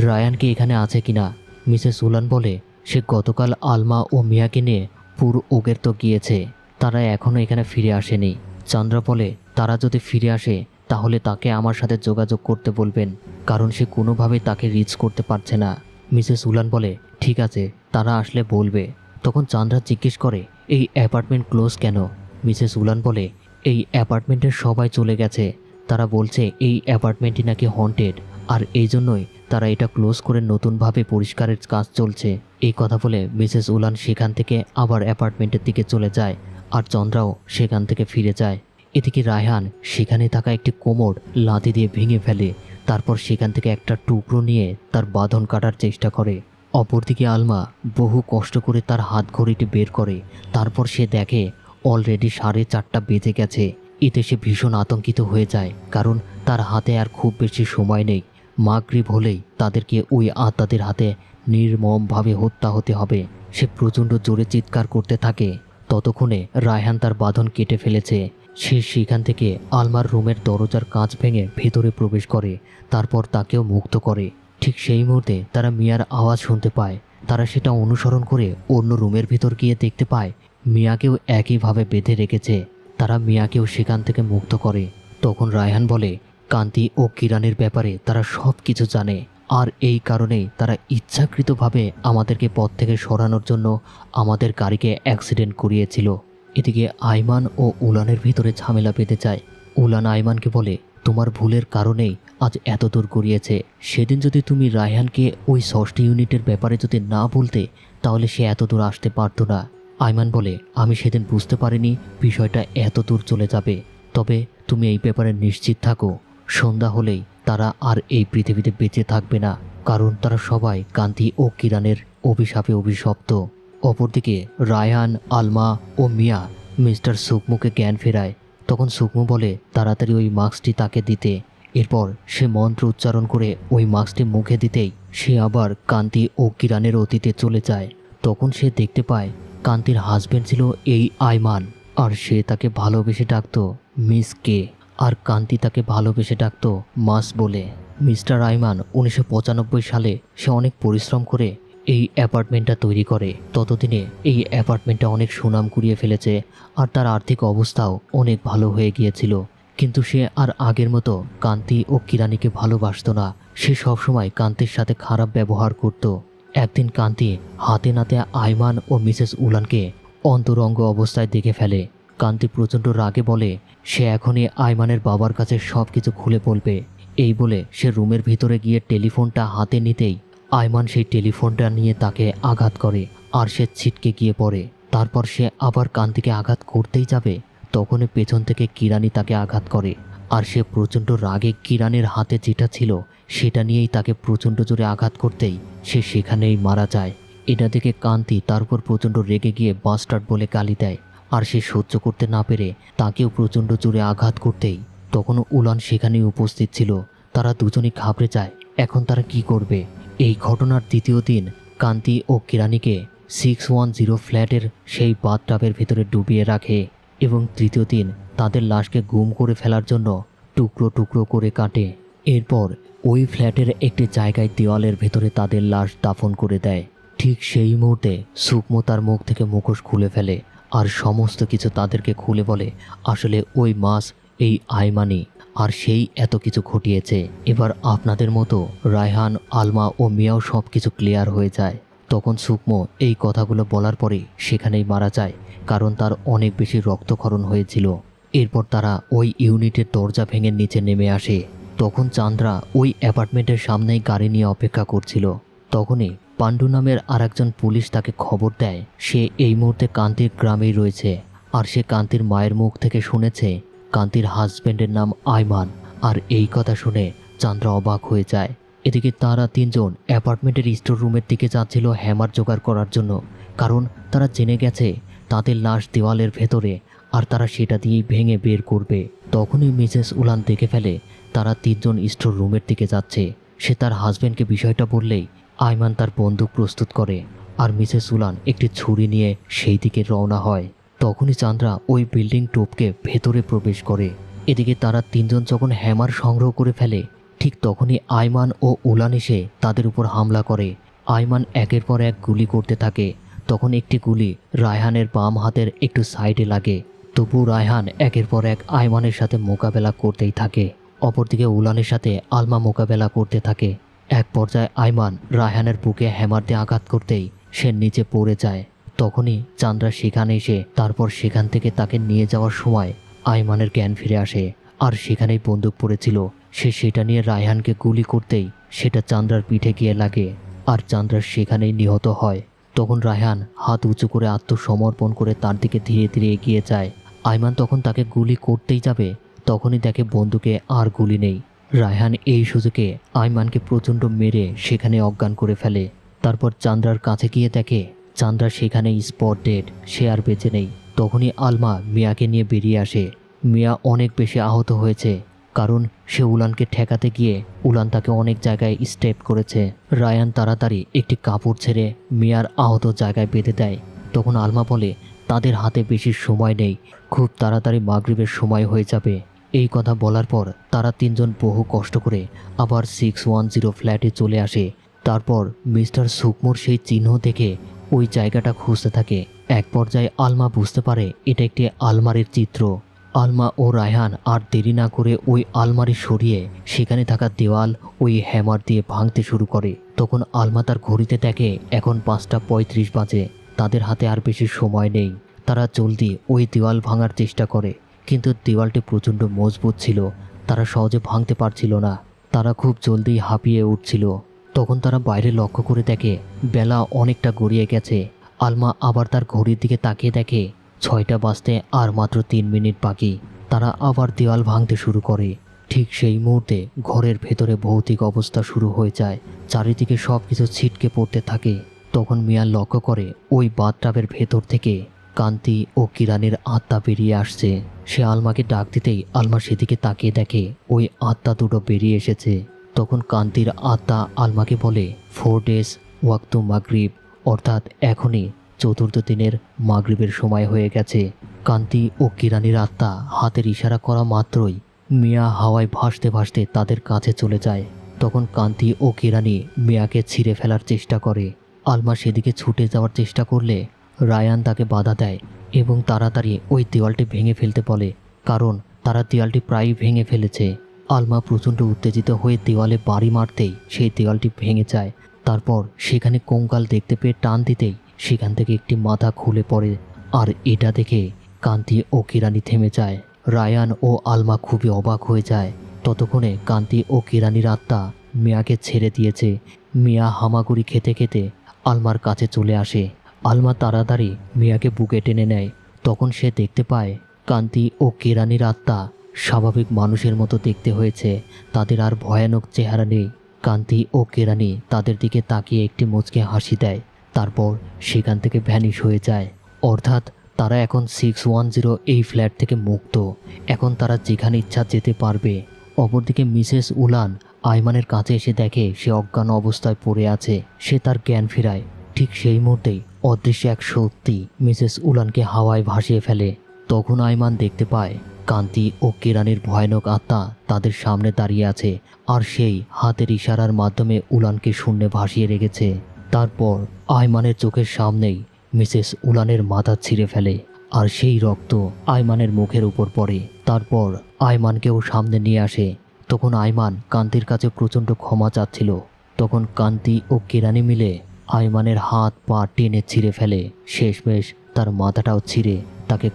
রায়ানকে এখানে আছে কিনা। মিসেস উলান বলে সে গতকাল আলমা ও মিয়াকে নিয়ে পুরো ওগের তো গিয়েছে, তারা এখনও এখানে ফিরে আসেনি। চন্দ্রা বলে তারা যদি ফিরে আসে তাহলে তাকে আমার সাথে যোগাযোগ করতে বলবেন, কারণ সে কোনোভাবেই তাকে রিচ করতে পারছে না। মিসেস উলান বলে ঠিক আছে, তারা আসলে বলবে। তখন চন্দ্রা জিজ্ঞেস করে এই অ্যাপার্টমেন্ট ক্লোজ কেন? মিসেস উলান বলে এই অ্যাপার্টমেন্টের সবাই চলে গেছে, তারা বলছে এই অ্যাপার্টমেন্টটি নাকি হন্টেড, আর এই জন্যই তারা এটা ক্লোজ করে নতুনভাবে পরিষ্কারের কাজ চলছে। এই কথা বলে মিসেস উলান সেখান থেকে আবার অ্যাপার্টমেন্টের দিকে চলে যায়, আর চন্দ্রাও সেখান থেকে ফিরে যায়। এদিকে রায়হান সেখানে থাকা একটি কোমর লাথি দিয়ে ভেঙে ফেলে। তারপর সেখান থেকে একটা টুকরো নিয়ে তার বাঁধন কাটার চেষ্টা করে। অপরদিকে আলমা বহু কষ্ট করে তার হাত ঘড়িটি বের করে। তারপর সে দেখে অলরেডি 4:30 বেজে গেছে। এতে সে ভীষণ আতঙ্কিত হয়ে যায়, কারণ তার হাতে আর খুব বেশি সময় নেই। মাগরিব হলেই তাদেরকে ওই আত্মাদের হাতে নির্মমভাবে হত্যা হতে হবে। সে প্রচণ্ড জোরে চিৎকার করতে থাকে। ততক্ষণে রায়হান তার বাঁধন কেটে ফেলেছে। সে সেখান থেকে আলমার রুমের দরজার কাঁচ ভেঙে ভেতরে প্রবেশ করে, তারপর তাকেও মুক্ত করে। ঠিক সেই মুহূর্তে তারা মিয়ার আওয়াজ শুনতে পায়। তারা সেটা অনুসরণ করে অন্য রুমের ভিতর গিয়ে দেখতে পায় মিয়াকেও একইভাবে বেঁধে রেখেছে। তারা মিয়াকেও সেখান থেকে মুক্ত করে। তখন রায়হান বলে কান্তি ও কিরানের ব্যাপারে তারা সব কিছু জানে, আর এই কারণেই তারা ইচ্ছাকৃতভাবে আমাদেরকে পথ থেকে সরানোর জন্য আমাদের গাড়িকে অ্যাক্সিডেন্ট করিয়েছিল। এদিকে আইমান ও উলানের ভিতরে ঝামেলা বেঁধে যায়। উলান আইমানকে বলে তোমার ভুলের কারণেই আজ এত দূর গড়িয়েছে। সেদিন যদি তুমি রায়হানকে ওই 6টি ইউনিটের ব্যাপারে যদি না বলতে তাহলে সে এত দূর আসতে পারতো না। আইমান বলে আমি সেদিন বুঝতে পারিনি বিষয়টা এত দূর চলে যাবে, তবে তুমি এই ব্যাপারে নিশ্চিত থাকো সন্ধ্যা হলেই তারা আর এই পৃথিবীতে বেঁচে থাকবে না, কারণ তারা সবাই কান্তি ও কিরানের অভিশাপে অভিশপ্ত। অপরদিকে রায়হান, আলমা ও মিয়া মিস্টার সুকমুকে জ্ঞান ফেরায়। তখন সুকমু বলে তাড়াতাড়ি ওই মাস্কটি তাকে দিতে। এরপর সে মন্ত্র উচ্চারণ করে ওই মাস্কটি মুখে দিতেই সে আবার কান্তি ও কিরানের অতীতে চলে যায়। তখন সে দেখতে পায় কান্তির হাজবেন্ড ছিল এই আইমান, আর সে তাকে ভালোবেসে ডাকতো মিস কে, আর কান্তি তাকে ভালোবেসে ডাকতো মাস বলে। মিস্টার আইমান 1995 সালে সে অনেক পরিশ্রম করে এই অ্যাপার্টমেন্টটা তৈরি করে। ততদিনে এই অ্যাপার্টমেন্টটা অনেক সুনাম কুড়িয়ে ফেলেছে, আর তার আর্থিক অবস্থাও অনেক ভালো হয়ে গিয়েছিল। কিন্তু সে আর আগের মতো কান্তি ও কিরানিকে ভালোবাসতো না। সে সবসময় কান্তির সাথে খারাপ ব্যবহার করত। একদিন কান্তি হাতে নাতে আইমান ও মিসেস উলানকে অন্তরঙ্গ অবস্থায় দেখে ফেলে। কান্তি প্রচণ্ড রাগে বলে সে এখনই আইমানের বাবার কাছে সব কিছু খুলে বলবে। এই বলে সে রুমের ভিতরে গিয়ে টেলিফোনটা হাতে নিতেই আইমান সেই টেলিফোনটা নিয়ে তাকে আঘাত করে, আর সে ছিটকে গিয়ে পড়ে। তারপর সে আবার কান্তিকে আঘাত করতেই যাবে, তখনই পেছন থেকে কিরানি তাকে আঘাত করে, আর সে প্রচণ্ড রাগে কিরানের হাতে যেটা ছিল সেটা নিয়েই তাকে প্রচণ্ড জোরে আঘাত করতেই সে সেখানেই মারা যায়। এটা দেখে কান্তি তার উপর প্রচণ্ড রেগে গিয়ে বাস্টার্ড বলে গালি দেয়, আর সে সহ্য করতে না পেরে তাকেও প্রচণ্ড জোরে আঘাত করতেই তখনও উলান সেখানেই উপস্থিত ছিল। তারা দুজনই ঘাবড়ে যায়, এখন তারা কি করবে। এই ঘটনার দ্বিতীয় দিন কান্তি ও কিরানিকে 610 ফ্ল্যাটের সেই বাথটাবের ভেতরে ডুবিয়ে রাখে, এবং তৃতীয় দিন তাদের লাশকে গুম করে ফেলার জন্য টুকরো টুকরো করে কাটে। এরপর ওই ফ্ল্যাটের একটি জায়গায় দেওয়ালের ভেতরে তাদের লাশ দাফন করে দেয়। ঠিক সেই মুহূর্তে সুকমো তার মুখ থেকে মুখোশ খুলে ফেলে আর সমস্ত কিছু তাদেরকে খুলে বলে আসলে ওই মাস এই আইমানি, আর সেই এত কিছু ঘটিয়েছে। এবার আপনাদের মতো রায়হান, আলমা ও মিয়াও সব কিছু ক্লিয়ার হয়ে যায়। তখন সুকমো এই কথাগুলো বলার পরে সেখানেই মারা যায়, কারণ তার অনেক বেশি রক্তক্ষরণ হয়েছিল। এরপর তারা ওই ইউনিটের দরজা ভেঙে নিচে নেমে আসে। তখন চান্দ্রা ওই অ্যাপার্টমেন্টের সামনেই গাড়ি নিয়ে অপেক্ষা করছিল। তখনই পাণ্ডু নামের আরেকজন পুলিশ তাকে খবর দেয় সে এই মুহূর্তে কান্তির গ্রামেই রয়েছে, আর সে কান্তির মায়ের মুখ থেকে শুনেছে কান্তির হাজব্যান্ডের নাম আইমান। আর এই কথা শুনে চান্দ্রা অবাক হয়ে যায়। এদিকে তারা তিনজন অ্যাপার্টমেন্টের স্টোর রুমের দিকে যাচ্ছিল হ্যামার জোগাড় করার জন্য, কারণ তারা জেনে গেছে তাদের লাশ দেওয়ালের ভেতরে, আর তারা সেটা দিয়েই ভেঙে বের করবে। তখনই মিসেস উলান দেখে ফেলে তারা তিনজন স্টোর রুমের দিকে যাচ্ছে। সে তার হাজব্যান্ডকে বিষয়টা বললেই আইমান তার বন্দুক প্রস্তুত করে, আর মিসেস উলান একটি ছুরি নিয়ে সেই দিকে রওনা হয়। তখনই চান্দ্রা ওই বিল্ডিং টপকে ভেতরে প্রবেশ করে। এদিকে তারা তিনজন যখন হ্যামার সংগ্রহ করে ফেলে, ঠিক তখনই আইমান ও উলান এসে তাদের উপর হামলা করে। আইমান একের পর এক গুলি করতে থাকে। তখন একটি গুলি রায়হানের বাম হাতের একটু সাইডে লাগে, তবু রায়হান একের পর এক আইমানের সাথে মোকাবেলা করতেই থাকে। অপরদিকে উলানের সাথে আলমা মোকাবেলা করতে থাকে। এক পর্যায়ে আইমান রায়হানের বুকে হ্যামার দিয়ে আঘাত করতেই সে নিচে পড়ে যায়। তখনই চান্দ্রা সেখানে এসে তারপর সেখান থেকে তাকে নিয়ে যাওয়ার সময় আইমানের জ্ঞান ফিরে আসে, আর সেখানেই বন্দুক পড়েছিল। সে সেটা নিয়ে রায়হানকে গুলি করতেই সেটা চান্দ্রার পিঠে গিয়ে লাগে, আর চান্দ্রা সেখানেই নিহত হয়। তখন রায়হান হাত উঁচু করে আত্মসমর্পণ করে তার দিকে ধীরে ধীরে এগিয়ে যায়। আইমান তখন তাকে গুলি করতেই যাবে, তখনই দেখে বন্দুকে আর গুলি নেই। রায়হান এই সুযোগে আইমানকে প্রচণ্ড মেরে সেখানে অজ্ঞান করে ফেলে। তারপর চান্দ্রার কাছে গিয়ে দেখে চান্দ্রা সেখানেই স্পট ডেড, সে আর বেঁচে নেই। তখনই আলমা মিয়াকে নিয়ে বেরিয়ে আসে। মিয়া অনেক বেশি আহত হয়েছে, কারণ সে উলানকে ঠেকাতে গিয়ে উলান তাকে অনেক জায়গায় স্টেপ করেছে। রায়ান তাড়াতাড়ি একটি কাপড় ছেড়ে মিয়ার আহত জায়গায় বেঁধে দেয়। তখন আলমা বলে তাদের হাতে বেশি সময় নেই, খুব তাড়াতাড়ি মাগরিবের সময় হয়ে যাবে। এই কথা বলার পর তারা তিনজন বহু কষ্ট করে আবার 610 ফ্ল্যাটে চলে আসে। তারপর মিস্টার সুকমোর সেই চিহ্ন দেখে ওই জায়গাটা খুঁজতে থাকে। এক পর্যায়ে আলমা বুঝতে পারে এটা একটি আলমারির চিত্র। আলমা ও রায়হান আর দেরি না করে ওই আলমারি সরিয়ে সেখানে থাকা দেওয়াল ওই হ্যামার দিয়ে ভাঙতে শুরু করে। তখন আলমা তার ঘড়িতে দেখে এখন 5:35 বাজে, তাদের হাতে আর বেশি সময় নেই। তারা জলদি ওই দেওয়াল ভাঙার চেষ্টা করে, কিন্তু দেওয়ালটি প্রচণ্ড মজবুত ছিল, তারা সহজে ভাঙতে পারছিল না। তারা খুব জলদি হাঁপিয়ে উঠছিল। তখন তারা বাইরে লক্ষ্য করে দেখে বেলা অনেকটা গড়িয়ে গেছে। আলমা আবার তার ঘড়ির দিকে তাকিয়ে দেখে 6টা বাজতে আর মাত্র 3 মিনিট বাকি। তারা আবার দেওয়াল ভাঙতে শুরু করে। ঠিক সেই মুহূর্তে ঘরের ভেতরে ভৌতিক অবস্থা শুরু হয়ে যায়, চারিদিকে সব কিছু ছিটকে পড়তে থাকে। তখন মিয়া লক্ষ্য করে ওই বাথটাবের ভেতর থেকে কান্তি ও কিরানের আত্মা বেরিয়ে আসছে। সে আলমাকে ডাক দিতেই আলমা সেদিকে তাকিয়ে দেখে ওই আত্মা দুটো বেরিয়ে এসেছে। তখন কান্তির আত্মা আলমাকে বলে 4 days ওয়াক্তু মাগরিব, অর্থাৎ এখনই 4র্থ দিনের মাগরিবের সময় হয়ে গেছে। কান্তি ও কিরানির আত্মা হাতের ইশারা করা মাত্রই মিয়া হাওয়ায় ভাসতে ভাসতে তাদের কাছে চলে যায়। তখন কান্তি ও কিরানি মিয়াকে ছিঁড়ে ফেলার চেষ্টা করে। আলমা সেদিকে ছুটে যাওয়ার চেষ্টা করলে রায়ান তাকে বাধা দেয় এবং তাড়াতাড়ি ওই দেওয়ালটি ভেঙে ফেলতে বলে, কারণ তারা দেওয়ালটি প্রায় ভেঙে ফেলেছে। আলমা প্রচণ্ড উত্তেজিত হয়ে দেওয়ালে বাড়ি মারতেই সেই দেওয়ালটি ভেঙে যায়। তারপর সেখানে কঙ্কাল দেখতে পেয়ে টান দিতেই সেখান থেকে একটি মাথা খুলে পড়ে, আর এটা দেখে কান্তি ও কিরানি থেমে যায়। রায়ান ও আলমা খুবই অবাক হয়ে যায়। ততক্ষণে কান্তি ও কিরানির আত্মা মিয়াকে ছেড়ে দিয়েছে। মিয়া হামাগুড়ি খেতে খেতে আলমার কাছে চলে আসে। আলমা তাড়াতাড়ি মিয়াকে বুকে টেনে নেয়। তখন সে দেখতে পায় কান্তি ও কিরানির আত্মা স্বাভাবিক মানুষের মতো দেখতে হয়েছে, তাদের আর ভয়ানক চেহারা নেই। কান্তি ও কিরানি তাদের দিকে তাকিয়ে একটি মুচকে হাসি দেয়, তারপর সেখান থেকে ভ্যানিশ হয়ে যায়। অর্থাৎ তারা এখন 610 এই ফ্ল্যাট থেকে মুক্ত, এখন তারা যেখানে ইচ্ছা যেতে পারবে। অপরদিকে মিসেস উলান আইমানের কাছে এসে দেখে সে অজ্ঞান অবস্থায় পড়ে আছে। সে তার জ্ঞান ফেরায়। ঠিক সেই মুহূর্তেই অদৃশ্য এক শক্তি মিসেস উলানকে হাওয়ায় ভাসিয়ে ফেলে। তখন আইমান দেখতে পায় কান্তি ও কিরানির ভয়ানক আত্মা তাদের সামনে দাঁড়িয়ে আছে, আর সেই হাতের ইশারার মাধ্যমে উলানকে শূন্যে ভাসিয়ে রেখেছে। তারপর আয়মানের চোখের সামনেই মিসেস উলানের মাথা ছিঁড়ে ফেলে আর সেই রক্ত আয়মানের মুখের উপর পড়ে। তারপর আয়মানকেও সামনে নিয়ে আসে। তখন আয়মান কান্তির কাছে প্রচণ্ড ক্ষমা চাচ্ছিল। তখন কান্তি ও কেরানি মিলে আয়মানের হাত পা টেনে ছিঁড়ে ফেলে। শেষমেশ তার মাথাটাও ছিঁড়ে তাকে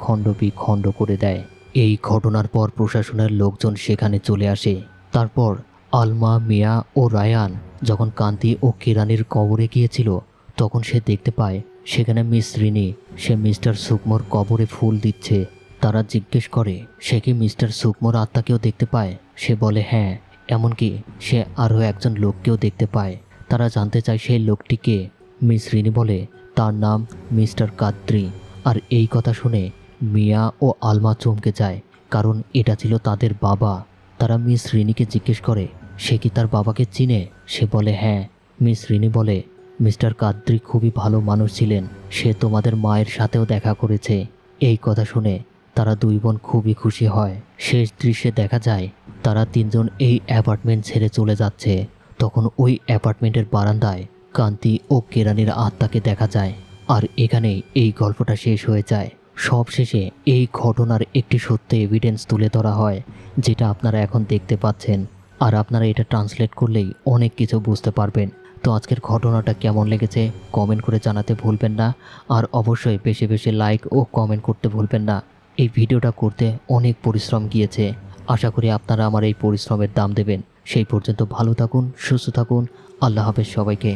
খণ্ড করে দেয়। এই ঘটনার পর প্রশাসনের লোকজন সেখানে চলে আসে। তারপর আলমা, মিয়া ও রায়ান যখন কান্তি ও কেরানির কবরে গিয়েছিল তখন সে দেখতে পায় সেখানে মিস রিনি সে মিস্টার সুকমোর কবরে ফুল দিচ্ছে। তারা জিজ্ঞেস করে সে কি মিস্টার সুকমোর আত্মাকেও দেখতে পায়। সে বলে হ্যাঁ, এমনকি সে আরও একজন লোককেও দেখতে পায়। তারা জানতে চায় সেই লোকটিকে। মিস রিনি বলে তার নাম মিস্টার কাদ্রি। আর এই কথা শুনে মিয়া ও আলমা চমকে যায়, কারণ এটা ছিল তাদের বাবা। তারা মিস রিনিকে জিজ্ঞেস করে সে কি তার বাবাকে চিনে। সে বলে হ্যাঁ। মিস রিনি বলে মিস্টার কাদ্রি খুবই ভালো মানুষ ছিলেন, সে তোমাদের মায়ের সাথেও দেখা করেছে। এই কথা শুনে তারা দুই বোন খুবই খুশি হয়। শেষ দৃশ্যে দেখা যায় তারা তিনজন এই অ্যাপার্টমেন্ট ছেড়ে চলে যাচ্ছে। তখন ওই অ্যাপার্টমেন্টের বারান্দায় কান্তি ও কেরানির আত্মাকে দেখা যায়। আর এখানেই এই গল্পটা শেষ হয়ে যায়। সবশেষে এই ঘটনার একটি সত্য এভিডেন্স তুলে ধরা হয়, যেটা আপনারা এখন দেখতে পাচ্ছেন। আর আপনারা এটা ট্রান্সলেট করলেই অনেক কিছু বুঝতে পারবেন। তো আজকের ঘটনাটা কেমন লেগেছে কমেন্ট করে জানাতে ভুলবেন না। আর অবশ্যই বেশি বেশি লাইক ও কমেন্ট করতে ভুলবেন না। এই ভিডিওটা করতে অনেক পরিশ্রম গিয়েছে। আশা করি আপনারা আমার এই পরিশ্রমের দাম দেবেন। সেই পর্যন্ত ভালো থাকুন, সুস্থ থাকুন। আল্লাহ হাফেজ সবাইকে।